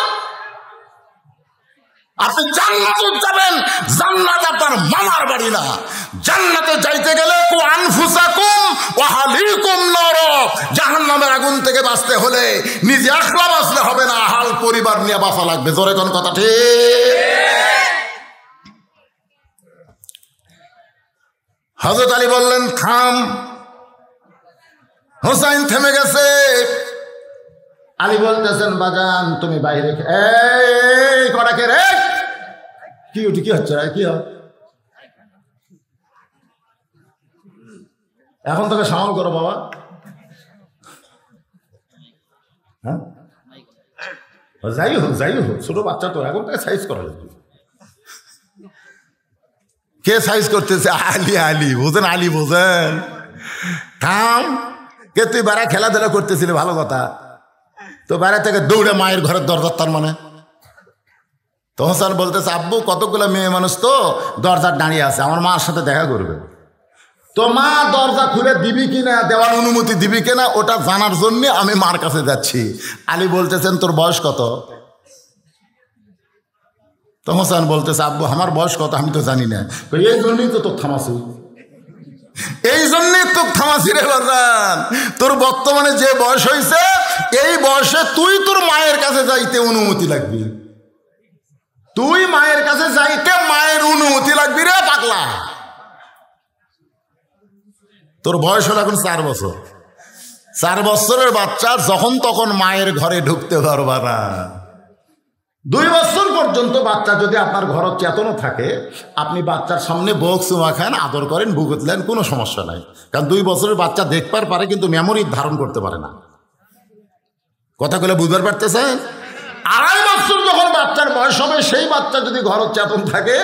Speaker 1: আপনি জান্নাতে যাবেন, জান্নাত আপনার মামার বাড়ি না। জান্নাতে যাইতে গেলে কু আনফুসাকুম ওয়া আহলিকুম নার, জাহান্নামের আগুন থেকে বাঁচতে হলে নিজে একলা বাঁচলে হবে না, হাল পরিবার নিয়ে বাঁচা লাগবে। জোরে কোন কথা ঠিক? হযরত আলী বললেন থাম। হুসাইন থেমে গেছে। আলী বলতেছেন, বাজান তুমি বাইরে, এই কটাকে রে, কি উঠি, কি হচ্ছে, কি হয়? এখন তোকে সামাল করো বাবা। হ্যাঁ, যাই হোক ছোট বাচ্চা তো, এখন তাকে সাইজ করা লাগবে। কে সাইজ করতেছে? আলী বোঝেন, আলী বোঝেন। থাম। কে তুই বেড়া খেলাধুলা করতেছিলি, ভালো কথা, তো বেড়া থেকে দৌড়ে মায়ের ঘরের দরজার, তার মানে তো হোসেন বলতেছে, আব্বু কতগুলো মেয়ে মানুষ তো দরজার দাঁড়িয়ে আছে, আমার মার সাথে দেখা করবে, তো মা দরজা খুলে দিবি কিনা, দেওয়ার অনুমতি দিবি কিনা, ওটা জানার জন্য আমি মার কাছে যাচ্ছি। আলী বলতেছেন, তোর বয়স কত? তো হোসেন বলতেছে, আব্বু আমার বয়স কত আমি তো জানি না। এই জন্যই তো তোর থামাছি, এই জন্যই তোকে থামাছি রে বাজান, তোর বর্তমানে যে বয়স হয়েছে এই বয়সে তুই তোর মায়ের কাছে যাইতে অনুমতি লাগবি, তুই মায়ের কাছে যাইতে মায়ের অনুমতি লাগবি রে পাগলা। তোর বয়স হলো এখন 4 বছর, 4 বছরের বাচ্চা যখন তখন মায়ের ঘরে ঢুকতে পারবা না। 2 বছর পর্যন্ত বাচ্চা যদি আপনার ঘর চেতনও থাকে, আপনি বাচ্চার সামনে বক চুমা খান, আদর করেন, ভুগতলেন, কোনো সমস্যা নাই। কারণ 2 বছরের বাচ্চা দেখবার পারে কিন্তু মেমোরি ধারণ করতে পারে না। কথাগুলো বুঝতে পারতেছেন? 2.5 বছর যখন বাচ্চার বয়স হবে, সেই বাচ্চা যদি ঘর চেতন থাকে,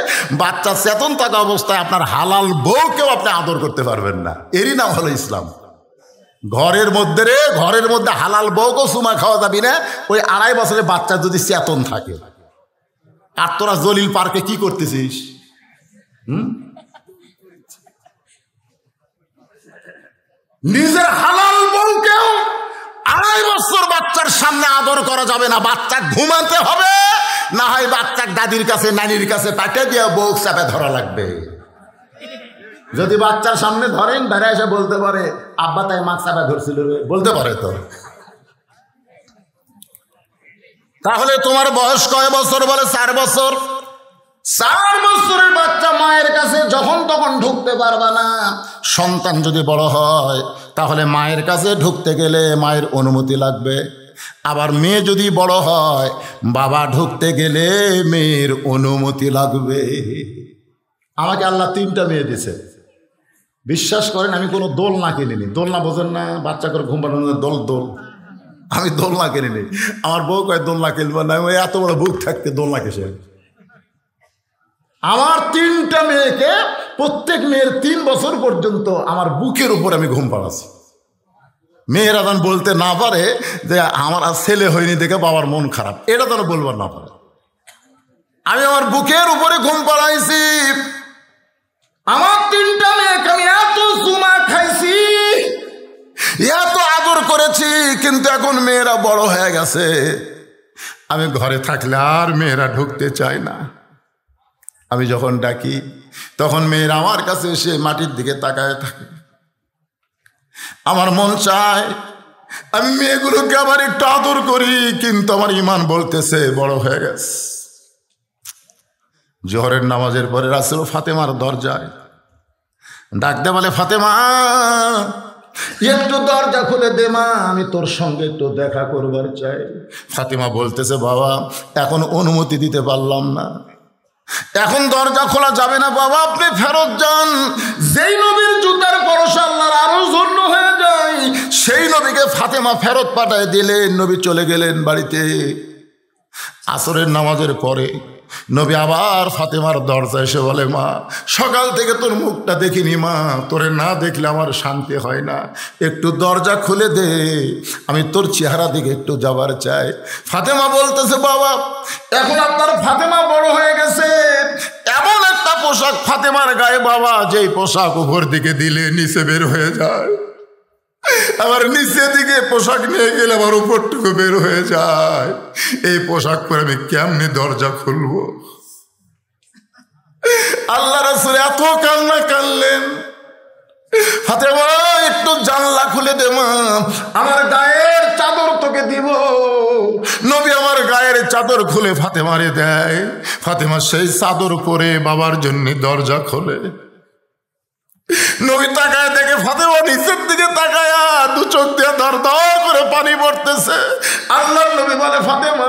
Speaker 1: বাচ্চা চেতন থাকা অবস্থায় আপনার হালাল বউকেও আপনি আদর করতে পারবেন না। এরই নাম হলো ইসলাম। ঘরের মধ্যে হালাল বউকেও চুমা খাওয়া যাবি না, ওই 2.5 বছরের বাচ্চা যদি চেতন থাকে। আর তোরা জলিল পার্কে কি করতেছিস? নিজের হালাল বউকেও 2.5 বছর বাচ্চার সামনে আদর করা যাবে না। বাচ্চা ঘুমাতে হবে, না হয় বাচ্চার দাদির কাছে নানির কাছে তাকে দিয়ে বউ চাপে ধরা লাগবে। যদি বাচ্চার সামনে ধরেন, বেড়ে এসে বলতে পারে আব্বা তাই মা চাপে ধরছিল, বলতে পারে তো। তাহলে তোমার বয়স কয় বছর? বলে 4 বছর। 4 বছরের বাচ্চা মায়ের কাছে যখন তখন ঢুকতে পারবা না। সন্তান যদি বড় হয় তাহলে মায়ের কাছে ঢুকতে গেলে মায়ের অনুমতি লাগবে। আবার মেয়ে যদি বড় হয়, বাবা ঢুকতে গেলে মেয়ের অনুমতি লাগবে। আমাকে আল্লাহ 3টা মেয়ে দিছে। বিশ্বাস করেন, আমি কোনো দোলনা কিনিনি। দোলনা বোঝেন না? বাচ্চা করে ঘুম পাড়ানো দোল। আমি দোলনা কিনিনি। আমার বউ কয় দোলনা কিনবো না। ওই এত বড় বুক থাকতে দোলনা কিসে? আমার 3টা মেয়েকে, প্রত্যেক মেয়ের 3 বছর পর্যন্ত আমার বুকের উপর আমি ঘুম পাড়াচ্ছি। মেয়েরা যেন বলতে না পারে যে আমার আর ছেলে হয়নি দেখে বাবার মন খারাপ, এটা যেন বলবার না পারে। আমি আমার বুকের উপরে ঘুম পাড়াইছি। আমার 3টা মেয়েকে আমি এত চুমা খাইছি, এত আদর করেছি, কিন্তু এখন মেয়েরা বড় হয়ে গেছে। আমি ঘরে থাকলে আর মেয়েরা ঢুকতে চায় না। আমি যখন ডাকি তখন মেয়েরা আমার কাছে এসে মাটির দিকে তাকায় থাকে। আমার মন চায় আমি মেয়েগুলোকে আবার একটু আদর করি, কিন্তু আমার ইমান বলতেছে বড় হয়ে গেছে। জোহরের নামাজের পরে রাসূল ফাতেমার দরজায় ডাকতে বলে, ফাতেমা একটু দরজা খুলে দে মা, আমি তোর সঙ্গে একটু দেখা করবার চাই। ফাতেমা বলতেছে, বাবা এখন অনুমতি দিতে পারলাম না, এখন দরজা খোলা যাবে না বাবা, আপনি ফেরত যান। যেই নবীর জুতার পরশ আল্লাহর আরো ধন্য হয়ে যায়, সেই নবীকে ফাতেমা ফেরত পাঠায় দিলেন। নবী চলে গেলেন বাড়িতে। আসরের নামাজের পরে নবী আবার ফাতেমার দরজা এসে বলে, মা সকাল থেকে তোর মুখটা দেখিনি মা, তোরে না দেখলে আমার শান্তি হয় না, একটু দরজা খুলে দে, আমি তোর চেহারা দিকে একটু যাবার চাই। ফাতেমা বলতেছে, বাবা এখন আপনার ফাতেমা বড় হয়ে গেছে, এমন একটা পোশাক ফাতেমার গায়ে বাবা, যেই পোশাক উপর দিকে দিলে নিচে বের হয়ে যায়, আবার নিচের দিকে পোশাক নিয়ে গেলে আবার উপরটুকু বের হয়ে যায়। এই পোশাক পরে আমি কেমনে দরজা খুলবো? আল্লাহ রাসূল এত কান্না কাঁদলেন। ফাতেমা একটু জানলা খুলে দে মা, আমার গায়ের চাদর তোকে দিব। নবী আমার গায়ের চাদর খুলে ফাতেমারে দেয়। ফাতেমা সেই চাদর পরে বাবার জন্য দরজা খোলে। নবী তাকায় দেখে ফাতেমা নিচের দিকে তাকায়া 2 চোখ দিয়ে ধর ধর করে পানি পড়তেছে। আল্লাহর নবী বলে, ফাতেমা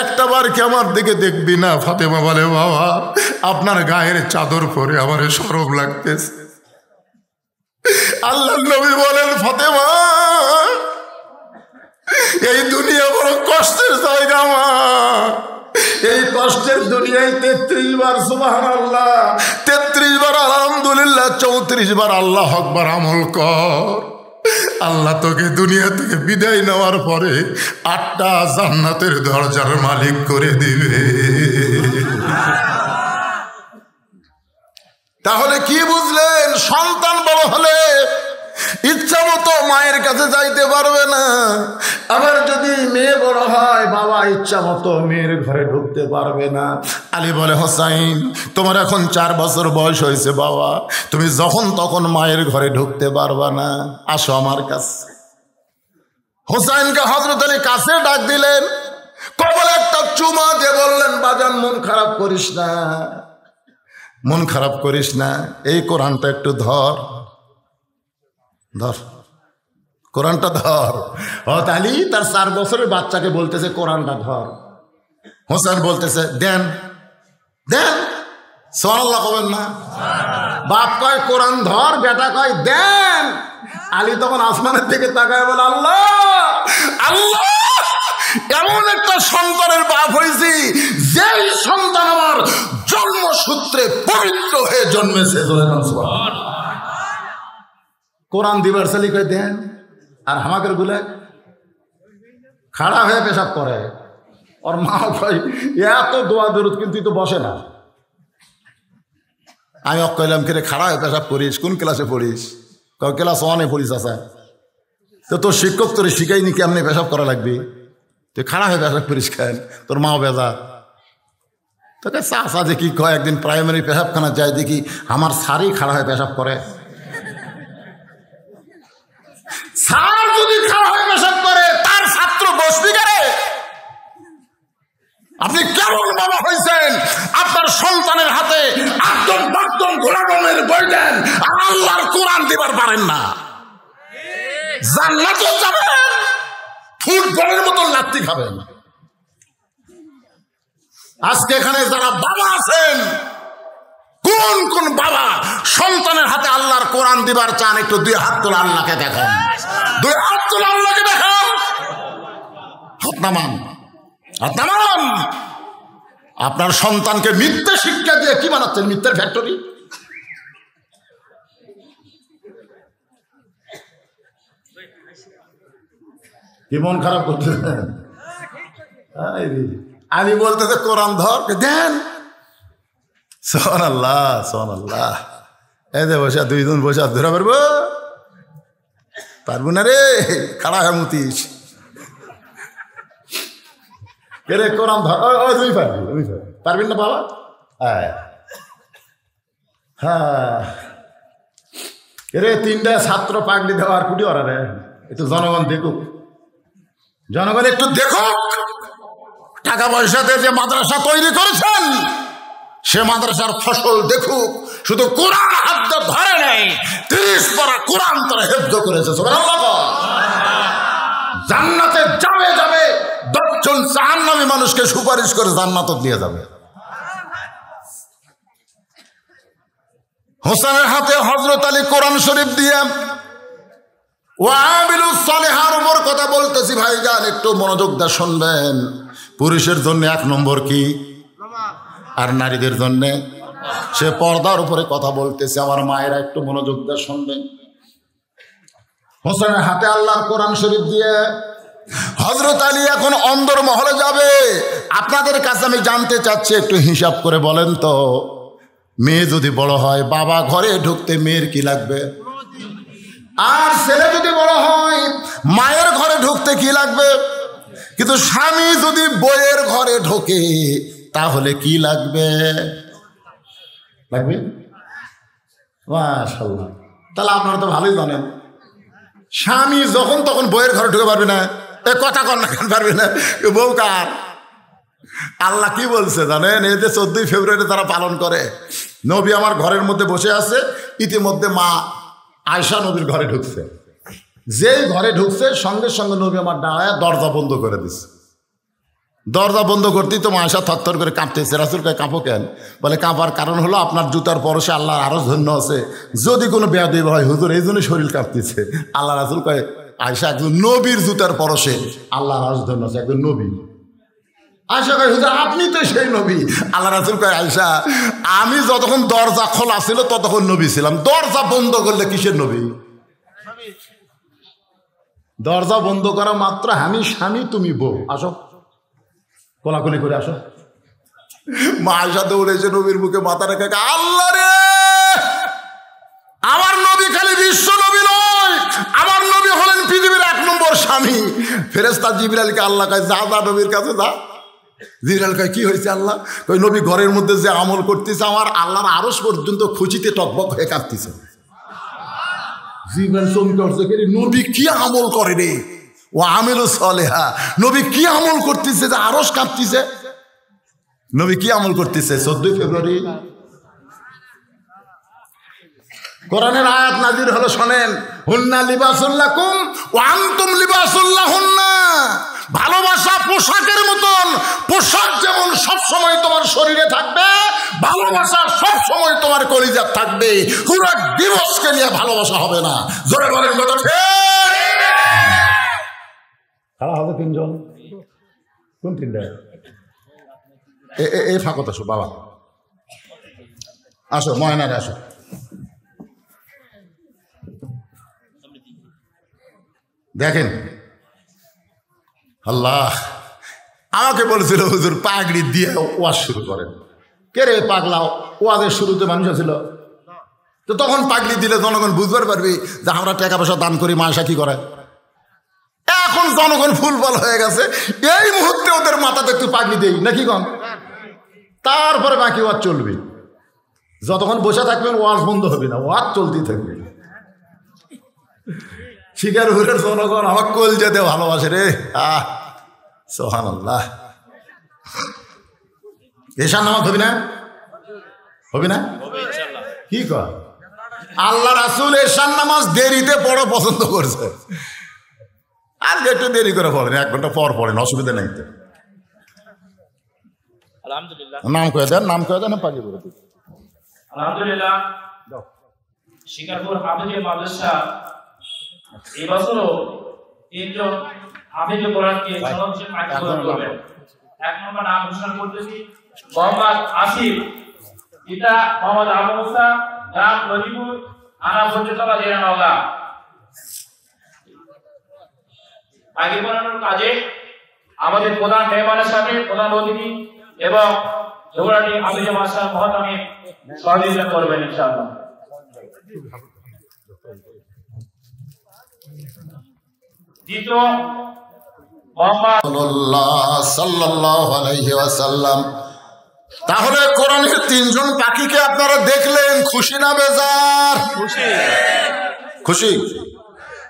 Speaker 1: একটা বার কি আমার দিকে দেখবি না? ফাতেমা বলে, বাবা আপনার গায়ের চাদর পরে আমার শরম লাগতেছে। আল্লাহর নবী বলেন, ফাতেমা এই দুনিয়া বড় কষ্টের জায়গা মা, এই কষ্টের দুনিয়ায় 33 বার সুবহানাল্লাহ, 33 বার আলহামদুলিল্লাহ, 34 বার আল্লাহ আকবার আমল কর। আল্লাহ তোকে দুনিয়া থেকে বিদায় নেওয়ার পরে 8টা জান্নাতের দরজার মালিক করে দিবে। তাহলে কি বুঝলেন? সন্তান বড় হলে ইচ্ছা মতো মায়ের কাছে যাইতে পারবে না। আবার যদি মেয়ে বড় হয়, বাবা ইচ্ছা মতো মেয়ের ঘরে ঢুকতে পারবে না। আলী বলে, হোসাইন তোমার এখন 4 বছর বয়স হয়েছে বাবা, তুমি যখন তখন মায়ের ঘরে ঢুকতে পারবা না, আসো আমার কাছে। হোসাইনকে হযরত আলী কাছে ডাক দিলেন, কপালে একটা চুমা দিয়ে বললেন, বাজান মন খারাপ করিস না, মন খারাপ করিস না, এই কোরআনটা একটু ধর, ধর কোরআনটা ধর। হযরত আলী তার 4 বছরের বাচ্চাকে বলতেছে কোরআনটা ধর। হোসেন বলতেছে দেন দেন, সুবহানাল্লাহ কবেন না? বাপ কয় কোরআন ধর, বেটা কয় দেন। আলী তখন আসমানের দিকে তাকায় বলে, আল্লাহ আল্লাহ, এমন একটা সন্তানের বাপ হয়েছি যেই সন্তান আমার জন্মসূত্রে পবিত্র হয়ে জন্মেছে। কোরআন দিবার সালি কয় দেন, আর হামাকের গুলে খাড়া হয়ে পেশাব করে। ওর মা কয় এত দোয়া দরুদ কিন্তু তো বসে না। আমি কইলাম কে খাড়া হয়ে পেশাব করিস, কোন ক্লাসে পড়িস? ক্লাস 1-এ পড়িস। আছে তো তোর শিক্ষক তোর শিখাইনি কেমনি পেশাব করা লাগবে, তুই খাড়া হয়ে পেশাব করিস কেন? তোর মাও বেজা। তোকে চাষা যে কি কয়, একদিন প্রাইমারি পেশাবখানা যায়, দেখি আমার স্যারই খাড়া হয়ে পেশাব করে। স্যার যদি খাড়া হয়ে পেশাব করে, তার ছাত্র বসবি করে? আপনি কেমন বাবা হয়েছেন? আপনার সন্তানের হাতে একদম গোলামের বই দেন, আর আল্লাহর কোরআন দিবার পারেন না। জান্নাতে যাবেন, ফুটবলের মতো লাত্তি খাবেন। আজকে এখানে যারা বাবা আছেন, কোন কোন বাবা সন্তানের হাতে আল্লাহর কোরআন দিবার চান? একটু 2 হাত তোলা, আল্লাহকে দেখান। 2 হাত তোলা, আল্লাহকে দেখান। হাত নামান, হাত নামান। আপনার সন্তানকে মিথ্যে শিক্ষা দিয়ে কি বানাচ্ছেন? মিথ্যের ফ্যাক্টরি। কি মন খারাপ করতে? আমি বলতেছে কোরআন ধর, দেন। সুবহানাল্লাহ সুবহানাল্লাহ। এই যে বসা 2 জন বসা ধরে পারবো? পারবো না রে, খাড়া হয়ে মুতিস। কে রে কোরআন ধর? তুমি পারবি, পারবেন না বাবা? হ্যাঁ রে, 3টা ছাত্র পাগলি দেওয়ার কুটি ওরা রে। একটু জনগণ দেখুক, জনগণ একটু দেখুক। টাকা পয়সা দিয়ে যে মাদ্রাসা তৈরি করেছেন, সে মাদ্রাসার ফসল দেখুক। শুধু কোরআন হাত ধরে নেই, 30 পারা কোরআন তারা হেফজ করেছে। জান্নাতে যাবে যাবে, 10 জন জাহান্নামী মানুষকে সুপারিশ করে জান্নাত নিয়ে যাবে। হোসেনের হাতে হযরত আলী কোরআন শরীফ দিয়ে ওয়াবিলুস সালিহার উপর কথা বলতেছি। ভাইজান একটু মনোযোগ দিয়ে শুনবেন। পুরুষের জন্য 1 নম্বর কি, আর নারীদের জন্য সে পর্দার উপরে কথা বলতেছে। আমার মায়েরা একটু মনোযোগ দিয়ে শুনবেন। হোসেনের হাতে আল্লাহর কোরআন শরীফ দিয়ে হযরত আলী এখন অন্দর মহলে যাবে। আপনাদের কাছে আমি জানতে চাচ্ছি, একটু হিসাব করে বলেন তো, মেয়ে যদি বড় হয়, বাবা ঘরে ঢুকতে মেয়ের কি লাগবে? আর ছেলে যদি বড় হয়, মায়ের ঘরে ঢুকতে কি লাগবে? কিন্তু স্বামী যদি বইয়ের ঘরে ঢোকে, তাহলে কি লাগবে? লাগবে? মাশাআল্লাহ। তাহলে আপনারা তো ভালোই জানেন, স্বামী যখন তখন বইয়ের ঘরে ঢুকে পারবে না। এ কথা কন না, কেন পারবে না? বউ কার? আল্লাহ কি বলছে জানেন? এই যে 14 ফেব্রুয়ারি তারা পালন করে, নবী আমার ঘরের মধ্যে বসে আছে, ইতিমধ্যে মা আয়েশা নবীর ঘরে ঢুকছে। যেই ঘরে ঢুকছে, সঙ্গে সঙ্গে নবী আমার দাঁড়ায় দরজা বন্ধ করে দিচ্ছে। দরজা বন্ধ করতেই তো মা আয়েশা থরথর করে কাঁপতেছে। রাসূল কয় কাঁপো কেন? বলে কাঁপার কারণ হলো আপনার জুতার পরশে আল্লাহর আরো ধন্য আছে, যদি কোনো বেয়াদবি হয় হুজুর, এই জন্য শরীর কাঁপতেছে। আল্লাহ রাসূল কয় আয়েশা, একজন নবীর জুতার পরশে আল্লাহর আরো ধন্য আছে, একজন নবী। আয়েশা কয় হুজুর আপনি তো সেই নবী। আল্লাহ রাসূল কয় আয়েশা, আমি যতক্ষণ দরজা খোলা ছিল ততক্ষণ নবী ছিলাম, দরজা বন্ধ করলে কিসের নবী? দরজা বন্ধ করা মাত্র আমি স্বামী, তুমি বউ, আসো কোলাকুলি করে আসো। মা আয়েশা দৌড়েছে নবীর মুখে মাথা রেখে, আল্লাহ রে, আমার নবী খালি বিশ্ব নবী নয়, স্বামী ফেরেশতা জিবরাইলকে আল্লাহ কয় যা যা নবীর কাছে যা। জিবরাইল কয় কি হয়েছে আল্লাহ? কই নবী ঘরের মধ্যে যে আমল করতেছে আমার আল্লাহর আরশ পর্যন্ত খুশিতে টকবক হয়ে কাঁপতেছে। জিবরাইল চমকে উঠছে, নবী কি আমল করে রে? ও আমেলু সলেহা, নবী কি আমল করতেছে যে আরশ কাঁপতেছে? নবী কি আমল করতেছে? 14 ফেব্রুয়ারি কোরআনের আয়াত নাজির হলো, শোনেন, হুন্না লিবাসুল লাকুম ওয়া আনতুম লিবাসুল লাহুন্না। ভালোবাসা পোশাকের মতন, পোশাক যেমন সব সময় তোমার শরীরে থাকবে, ভালোবাসা সব সময় তোমার কলিজায় থাকবে। পুরো দিবসকে নিয়ে ভালোবাসা হবে না। জোরে বলেন কথা ঠিক? খারাপ হবে তিনজন, কোন তিনটা? এ ফাঁকত আসো বাবা, আসো ময়নারে আসো। দেখেন আল্লাহ আমাকে বলেছিল হুজুর পাগড়ি দিয়ে ওয়াজ শুরু করেন। কে রে পাগলা? ওয়াজের শুরুতে মানুষ ছিল, তো তখন পাগড়ি দিলে জনগণ বুঝবার পারবি যে আমরা টাকা পয়সা দান করি, মাসা কি করে। এখন জনগণ ফুলফল হয়ে গেছে, এই মুহূর্তে ওদের মাথাতে একটু পাগড়ি দেই নাকি কম, তারপরে বাকি ওয়াজ চলবে। যতক্ষণ বসে থাকবেন ওয়াজ বন্ধ হবে না, ওয়াজ চলতেই থাকবে। শিকারপুরের জনগণ আমার কলজাতে ভালোবাসে রে। সুবহানাল্লাহ। এশার নামাজ হবি না? হবি না? কি কর? আল্লাহ রাসূল এশার নামাজ দেরিতে পড়া পছন্দ করছে। আজকে একটু দেরি করে পড়েন, 1 ঘন্টা পর পড়েন, অসুবিধা নেই।
Speaker 2: আলহামদুলিল্লাহ।
Speaker 1: নাম কয়ে দেন, নাম কয়ে দেন, পাঠিয়ে দেবো।
Speaker 2: আলহামদুলিল্লাহ। শিকারপুর হাফেজে মাদ্রাসা এবছরও 3 জন হাফেজে কোরআনকে সর্বশেষ পাঠ্যক্রম করবেন। 1 নম্বর নাম ঘোষণা করতেছি মোহাম্মদ আসিফ, পিতা মোহাম্মদ আবু মুসা, নাম নজিবুর, আনা বঞ্চতলা জেলা নওগাঁ। আগে বানানোর কাজে আমাদের প্রধান মেহমানের সাথে প্রধান অতিথি এবং জোড়াটি হাফেজে মাদ্রাসা মহতামে সহযোগিতা করবেন ইনশাআল্লাহ। দ্বিতীয়
Speaker 1: সাল্লাল্লাহু আলাইহি ওয়াসাল্লাম। তাহলে কোরআনের 3 জন পাখিকে আপনারা দেখলেন, খুশি না বেজার? খুশি। খুশি।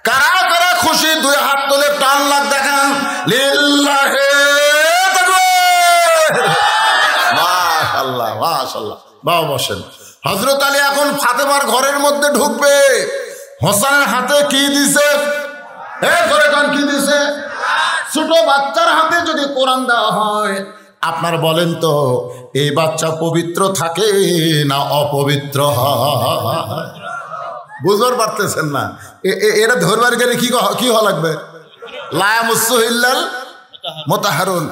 Speaker 1: কারা কারা খুশি? 2 হাত তুলে টান লাগ দেখান। লিল্লাহি তাকবীর। মাশাআল্লাহ মাশাআল্লাহ। বাবা বসেন। হযরত আলী এখন ফাতেমার ঘরের মধ্যে ঢুকবে। হোসেনের হাতে কি দিছে? কি দিছে? ছোট বাচ্চার হাতে যদি কোরআন দেওয়া হয়, আপনার বলেন তো এই বাচ্চা পবিত্র থাকে না অপবিত্র হয়? বুঝবার পারতেছেন না? এটা ধরবার গেলে কি হওয়া লাগবে? লা ইয়ামুসসু ইল্লাল মুতাহহারুন।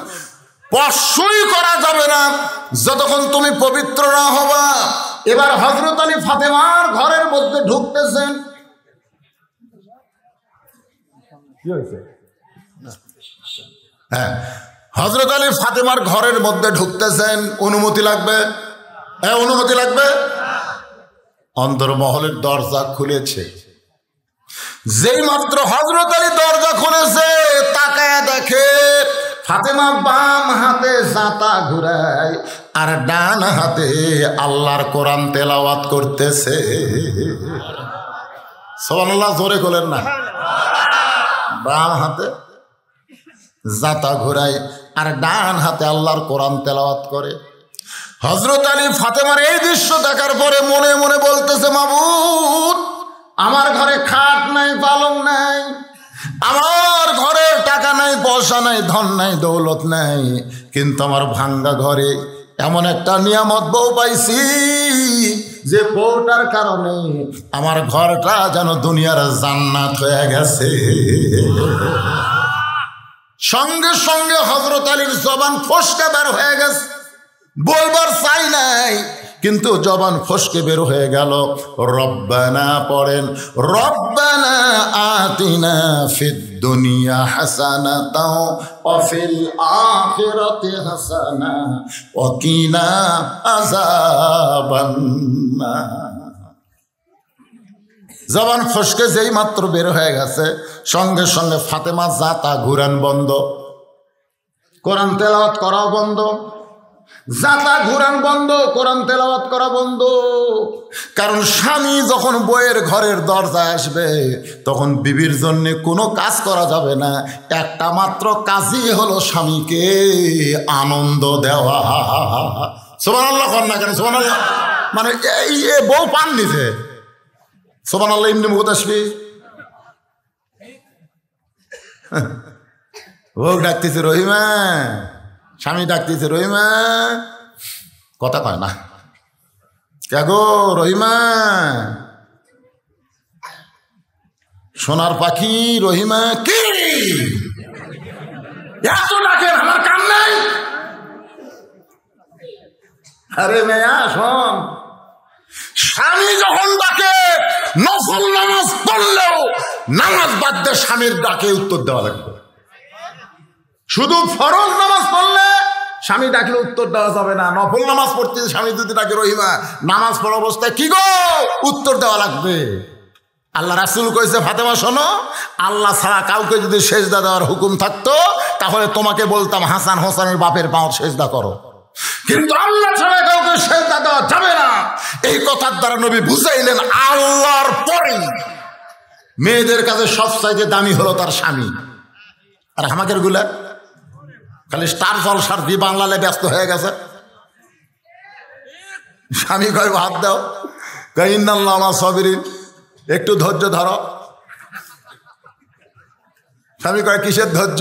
Speaker 1: স্পর্শই করা যাবে না যতক্ষণ তুমি পবিত্র না হবা। এবার হযরত আলী ফাতেমার ঘরের মধ্যে ঢুকতেছেন। কি হয়েছে? হ্যাঁ, হযরত আলী ফাতেমার ঘরের মধ্যে ঢুকতেছেন। অনুমতি লাগবে? হ্যাঁ, অনুমতি লাগবে। অন্তর্মহলের দরজা খুলেছে। যেই মাত্র হযরত আলী দরজা খুলেছে, তাকায় দেখে ফাতেমা বাম হাতে জাতা ঘুরায় আর ডান হাতে আল্লাহর কোরআন তেলাওয়াত করতেছে। সুবহানাল্লাহ, জোরে বলেন না। বাম হাতে জাতা ঘুরায় আর ডান হাতে আল্লাহর কোরআন তেলাওয়াত করে। হযরত আলী ফাতেমার এই দৃশ্য দেখার পরে মনে মনে বলতেছে, মাবুদ, আমার ঘরে খাট নাই, পালং নাই, আমার ঘরে টাকা নাই, পয়সা নাই, ধন নাই, দৌলত নাই, কিন্তু আমার ভাঙ্গা ঘরে এমন একটা নিয়ামত বউ পাইছি যে বউটার কারণে আমার ঘরটা যেন দুনিয়ার জান্নাত হয়ে গেছে। সঙ্গে সঙ্গে হযরত আলীর জবান ফসকে বের হয়ে গেছে। বলবার চাই নাই, কিন্তু জবান ফসকে বের হয়ে গেল। রব্বানা পড়েন, রব্বানা আতিনা ফিদ দুনিয়া হাসানাতাও ওয়া ফিল আখিরাতি হাসানা ওয়া কিনা আযাবান নার। জবান ফসকে যেই মাত্র বের হয়ে গেছে সঙ্গে সঙ্গে ফাতেমা জাতা ঘুরান বন্ধ, কোরআন তেলাওয়াত করা বন্ধ, জাতা ঘুরান বন্ধ, কোরআন তেলাওয়াত করা বন্ধ। কারণ স্বামী যখন বইয়ের ঘরের দরজায় আসবে তখন বিবির জন্য কোনো কাজ করা যাবে না, একটা মাত্র কাজই হলো স্বামীকে আনন্দ দেওয়া। সুবহানাল্লাহ কর না কেন? সুবহানাল্লাহ মানে এই বউ পান দিছে। সুবহানাল্লাহ এমনি মুখ আসবি, বউ ডাকতেছে রহিমা, স্বামী ডাকতেছে রহিমা, কথা কয় না, কে গো রহিমা, সোনার পাখি রহিমা, কি এত ডাকেন, আমার কাম নাই? আরে মেয়া শোন, স্বামী যখন ডাকে নফল নামাজ পড়লেও নামাজ বাদ দিয়ে স্বামীর ডাকে উত্তর দেওয়া লাগবে। শুধু ফরজ নামাজ পড়লে স্বামী ডাকলে উত্তর দেওয়া যাবে না, নফল নামাজ পড়তে স্বামী যদি ডাকে রহিমা, নামাজ পড়া অবস্থায় কি গো উত্তর দেওয়া লাগবে। আল্লাহ রাসূল কইছে ফাতেমা শোনো, আল্লাহ ছাড়া কাউকে যদি সেজদা দেওয়ার হুকুম থাকতো তাহলে তোমাকে বলতাম হাসান হোসেনের বাপের পাঁও সেজদা করো, কিন্তু আল্লাহ ছাড়া কাউকে সেজদা দেওয়া যাবে না। এই কথার দ্বারা নবী বুঝাইলেন আল্লাহর পরে মেয়েদের কাছে সবচাইতে দামি হলো তার স্বামী। আর আমাদের গুলা খালি স্টার জলসার দি বাংলালে ব্যস্ত হয়ে গেছে। স্বামী কয় ভাত দাও, কয় ইন্নাল্লাহ মা সাবিরিন, একটু ধৈর্য ধরো। স্বামী কয় কিসের ধৈর্য?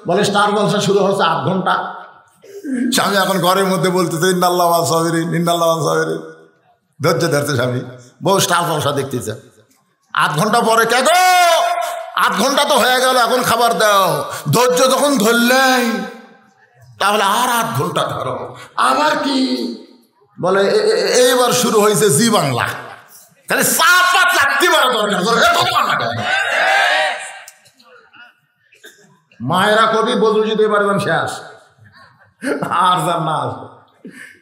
Speaker 1: বলে স্টার জলসা শুরু হচ্ছে 8 ঘন্টা। স্বামী এখন ঘরের মধ্যে বলতেছে ইন্নাল্লাহ মা সাবিরিন, ইন্নাল্লাহ মা সাবিরিন, ধৈর্য ধরছে স্বামী। বউ স্টার জলসা দেখতেছে। 8 ঘন্টা পরে কে গো, 8 ঘন্টা তো হয়ে গেল, এখন খাবার দাও। ধৈর্য যখন ধরলেই তাহলে আর 8 ঘন্টা ধরো। আবার কি বলে এইবার শুরু হয়েছে জি বাংলা, তাহলে চাপাত লাগতে পারে দরকার। মায়েরা কবি বদল যেতে পারবেন শেষ আর যার না।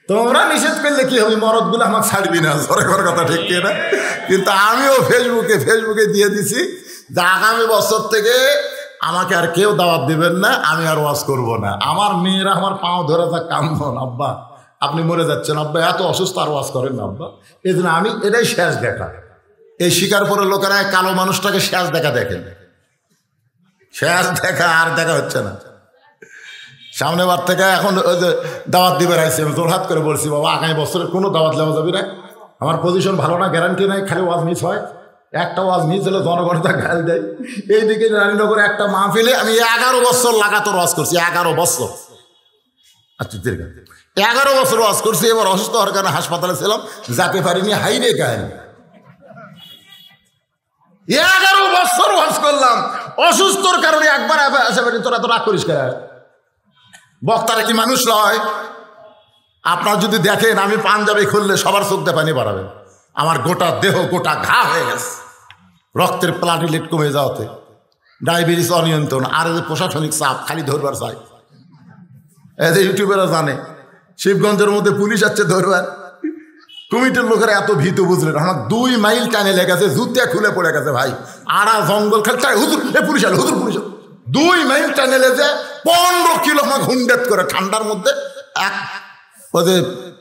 Speaker 1: তোমরা নিষেধ করলে কি হবে, মরদ গুলো আমাকে ছাড়বি না, জোরে করে কথা ঠিক না? কিন্তু আমিও ফেসবুকে দিয়ে দিছি যে আগামী বছর থেকে আমাকে আর কেউ দাওয়াত দিবেন না, আমি আর ওয়াজ করব না। আমার মেয়েরা আমার পাও ধরে যা কান্দন, আব্বা আপনি মরে যাচ্ছেন, আব্বা এত অসুস্থ, আর ওয়াজ করেন না আব্বা। এই জন্য আমি এটাই শেষ দেখা। এই শিকার পরে লোকেরা কালো মানুষটাকে শেষ দেখা দেখেন, শেষ দেখা আর দেখা হচ্ছে না। সামনে বার থেকে এখন ওই যে দাওয়াত দিবে রাইছে, আমি জোরহাত করে বলছি বাবা আগামী বছরের কোনো দাওয়াত নেওয়া যাবে না, আমার পজিশন ভালো না, গ্যারান্টি নাই, খালি ওয়াজ মিস হয়। একটা ওয়াজ মিস হলে জনগণতা গাল দেয়। এইদিকে রানীনগরে একটা মাহফিলে আমি 11 বছর লাগাতার ওয়াজ করছি, 11 বছর। আচ্ছা 11 বছর ওয়াজ করছি। এবার অসুস্থ হওয়ার কারণে হাসপাতালে ছিলাম, যাতে পারিনি, হাইরে গায়ে 11 বছর ওয়াজ করলাম, অসুস্থর কারণে একবার আসে পারি। তোরা তো রাগ করিস কেন? বক্তারা কি মানুষ নয়? আপনার যদি দেখেন আমি পাঞ্জাবি খুললে সবার চোখতে পানি বাড়াবেন। আমার গোটা দেহ গোটা ঘা হয়ে গেছে, রক্তের প্লাটিলেট কমে যাওয়াতে, ডায়াবেটিস অনিয়ন্ত্রণ, আর এই যে প্রশাসনিক চাপ খালি ধরবার চাই। এই যে ইউটিউবেরা জানে শিবগঞ্জের মধ্যে পুলিশ আসছে ধরবার, কমিটির লোকেরা এত ভীত বুঝলেন। আমার 2 মাইল টানে লেগেছে, জুতিয়া খুলে পড়ে গেছে ভাই, আড়া জঙ্গল খালি হুজুর পুলিশ আলো, হুজুর পুলিশ। 2 মাইল টানে লেগে 15 কিলো আমার হুন্ডেত করে ঠান্ডার মধ্যে এক ওই যে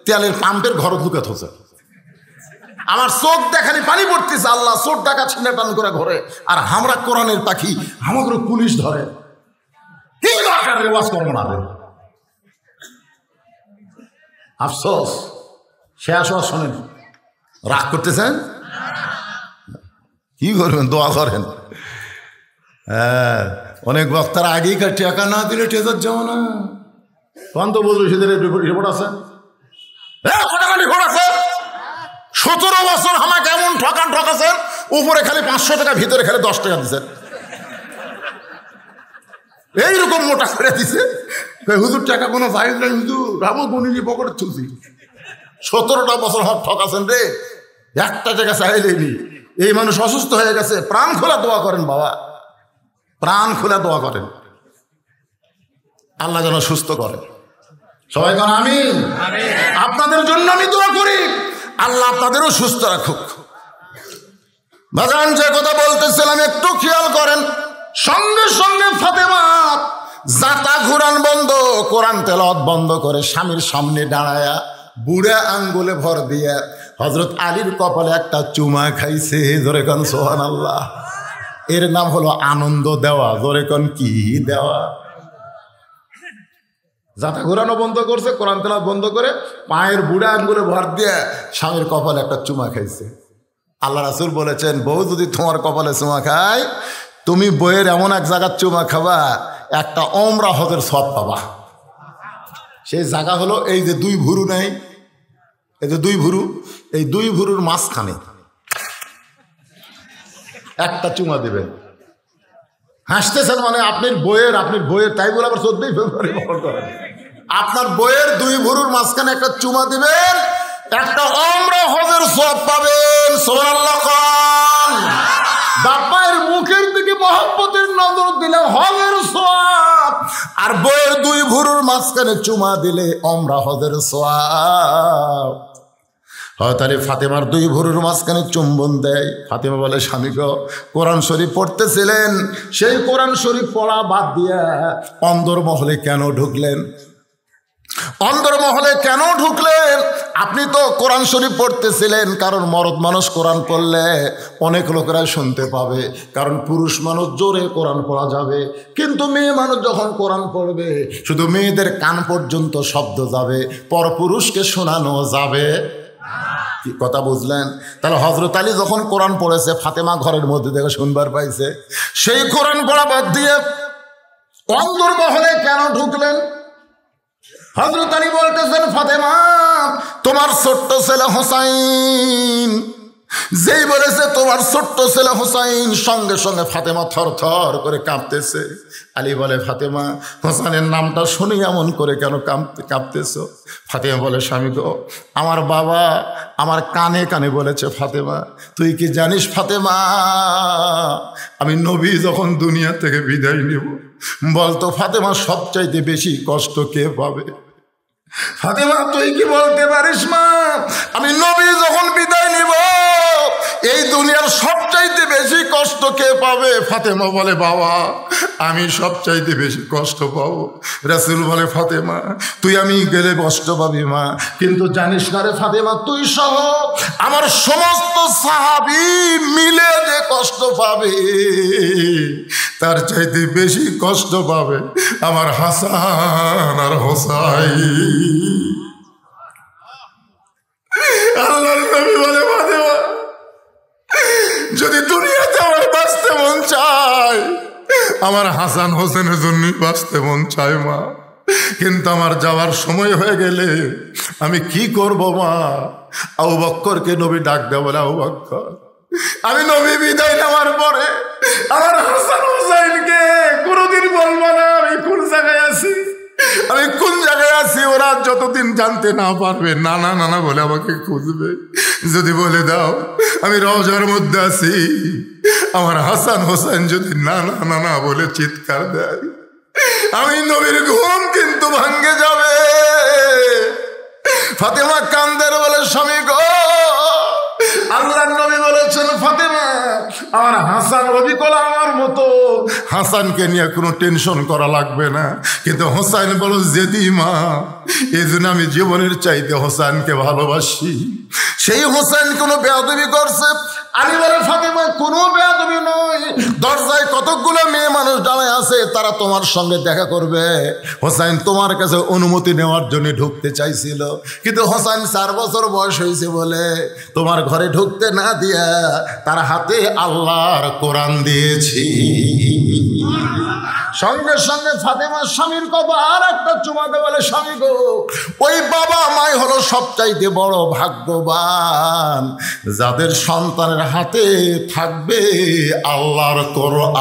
Speaker 1: তেলের পাম্পের ঘর ঢুকে থছে। আমার চোখ দেখানি পানি পড়তেছে, আল্লাহ চোখ ডাকা ছিনে টান করে ঘরে। আর আমরা কোরআনের পাখি, আমাকে পুলিশ ধরে, কি দরকার রে ওয়াজ করবো না রে? আফসোস শেষ ওয়াজ শোনেন, রাগ করতেছেন, কি করবেন? দোয়া করেন। হ্যাঁ, অনেক বক্তারা আগেই টাকা না দিলে টেজার যাও না, তখন তো বলবো সেদের রিপোর্ট আছে, 17 বছর আমাকে এমন ঠকাছেন, উপরে খালি 500 টাকা, ভিতরে খালি 10 টাকা দিচ্ছেন, এইরকম মোটা করে দিছে। হুজুর টাকা কোনো জায়গা নাই, হুজুর রামু গুনিনি পকেটে তুলছি। 17টা বছর হক ঠকাছেন রে, একটা টাকা চাইলেনি। এই মানুষ অসুস্থ হয়ে গেছে, প্রাণ খোলা দোয়া করেন বাবা, প্রাণ খোলা দোয়া করেন, আল্লাহ যেন সুস্থ করে। সবাই কেন আমিন। আপনাদের জন্য আমি দোয়া করি, আল্লাহ আপনাদেরও সুস্থ রাখুক। বাজান যে কথা বলতেছিলাম একটু খেয়াল করেন। সঙ্গে সঙ্গে ফাতেমা জাতা ঘুরান বন্ধ, কোরআন তেলাওয়াত বন্ধ করে স্বামীর সামনে দাঁড়ায়া বুড়া আঙ্গুলে ভর দিয়া হযরত আলীর কপালে একটা চুমা খাইছে। জোরে কোন সুবহানাল্লাহ। এর নাম হলো আনন্দ দেওয়া। জোরে কোন কি দেওয়া? জাতা ঘুরানো বন্ধ করছে, কোরআন তেলাওয়াত বন্ধ করে পায়ের বুড়া আঙ্গুলে ভর দিয়ে স্বামীর কপালে একটা চুমা খাইছে। আল্লাহ রাসূল বলেছেন, বউ যদি তোমার কপালে চুমা খায়, তুমি বইয়ের এমন এক জায়গার চুমা খাবা, একটা ওমরা হজের সওয়াব পাবা। সেই জায়গা হলো এই যে দুই ভুরু নেই, এই যে দুই ভুরু, এই দুই ভুরুর মাঝখানে একটা চুমা দেবেন। হাসতেছেন মানে আপনার বইয়ের তাই বলে আবার 14 ফেব্রুয়ারি পালন করেন। আপনার বইয়ের দুই ভুরুর মাঝখানে একটা চুমা দিবেন, একটা ওমরা হজের সওয়াব পাবেন। সুবহানাল্লাহ। বাপায়ের মুখের দিকে মহব্বতের নজর দিলে হজের সওয়াব, আর বইয়ের দুই ভুরুর মাঝখানে চুমা দিলে ওমরা হজের সওয়াব। হযরত আলী ফাতেমার দুই ভুরুর মাঝখানে চুম্বন দেয়। ফাতেমা বলে, স্বামী গো, কোরআন শরীফ পড়তেছিলেন, সেই কোরআন শরীফ পড়া বাদ দিয়া অন্দরমহলে কেন ঢুকলেন? অন্দরমহলে কেন ঢুকলেন? আপনি তো কোরআন শরীফ পড়তেছিলেন, কারণ মরদ মানুষ কোরআন পড়লে অনেক লোকেরা শুনতে পাবে, কারণ পুরুষ মানুষ জোরে কোরআন পড়া যাবে, কিন্তু মেয়ে মানুষ যখন কোরআন পড়বে শুধু মেয়েদের কান পর্যন্ত শব্দ যাবে, পরপুরুষকে শোনানো যাবে। কি কথা বুঝলেন? তাহলে হযরত আলী যখন কোরআন পড়েছে, ফাতেমা ঘরের মধ্যে থেকে শুনবার পাইছে, সেই কোরআন পড়া বাদ দিয়ে অন্দরমহলে কেন ঢুকলেন? হযরত আলী বলতেছেন, ফাতেমা, তোমার ছোট্ট ছেলে হোসাইন, যেই বলেছে তোমার ছোট্ট ছেলে হোসাইন, সঙ্গে সঙ্গে ফাতেমা থর থর করে কাঁপতেছে। আলী বলে, ফাতেমা, হোসাইনের নামটা শুনি এমন করে কেন কাঁপতেছ? ফাতেমা বলে, স্বামী গো, আমার বাবা আমার কানে কানে বলেছে, ফাতেমা তুই কি জানিস ফাতেমা, আমি নবী যখন দুনিয়া থেকে বিদায় নিব, বলতো ফাতেমা সবচাইতে বেশি কষ্ট কে পাবে? ফাতেমা তুই কি বলতে পারিস মা, আমি নবী যখন বিদায় নিব এই দুনিয়ার সবচাইতে বেশি কষ্ট কে পাবে? ফাতেমা বলে, বাবা আমি সবচাইতে বেশি কষ্ট পাবো। রাসূল বলে, ফাতেমা তুই আমি গেলে কষ্ট পাবি মা, কিন্তু জানিস না রে ফাতেমা, তুই সহ আমার সমস্ত সাহাবী মিলে যে কষ্ট পাবে, তার চাইতে বেশি কষ্ট পাবে আমার হাসান আর হোসাইন। আল্লাহর নবী বলে, ফাতেমা যদি দুনিয়াতে আমার বাঁচতে মন চায়, আমার হাসান হোসেনের জন্য বাঁচতে মন চায় মা, কিন্তু আমার যাওয়ার সময় হয়ে গেলে আমি কি করব মা? আবু বকরকে নবী ডাক দেয়, বলে, আবু বকর, আমি নবী বিদায় নেওয়ার পরে আমার হাসান হোসেনকে কোনোদিন বলবো না আমি কোন জায়গায় আছি, আমি কোন জায়গায় আছি, ওরা যতদিন জানতে না পারবে নানা নানা বলে আমাকে খুঁজবে। যদি বলে দাও আমি রওজার মধ্যে আছি, আমার হাসান হোসেন যদি নানা নানা বলে চিৎকার দেয়, আমি নবীর ঘুম কিন্তু ভাঙ্গে যাবে। ফাতেমা কান্দের বলে, স্বামী গো, আল্লাহর নবী বলেছেন, ফাতেমা আমার হাসান অবিকল আমার মতো, হাসানকে নিয়ে কোনো টেনশন করা লাগবে না, কিন্তু হোসাইন বলো জেদি মা, এই জন্য আমি জীবনের চাইতে হোসাইনকে ভালোবাসি। সেই হোসেন কোনো বেয়াদবি করছে? আলী বলে, ফাতেমা কোনো বেয়াদবি নয়, দরজায় কতগুলো মেয়ে মানুষ দাঁড়ায় আছে, তারা তোমার সঙ্গে দেখা করবে। হোসাইন তোমার কাছে অনুমতি নেওয়ার জন্য ঢুকতে চাইছিল, কিন্তু হোসাইন 4 বছর বয়স হয়েছে বলে তোমার ঘরে ঢুকতে না দিয়া তার হাতে আল্লাহর কোরআন দিয়েছি। সঙ্গে সঙ্গে ফাতেমার স্বামীর কপালে একটা চুমা দিয়ে বলে, স্বামী গো, ওই বাবা মাই হলো সবচাইতে বড় ভাগ্যবান যাদের সন্তানের হাতে থাকবে আল্লাহর কোরআন।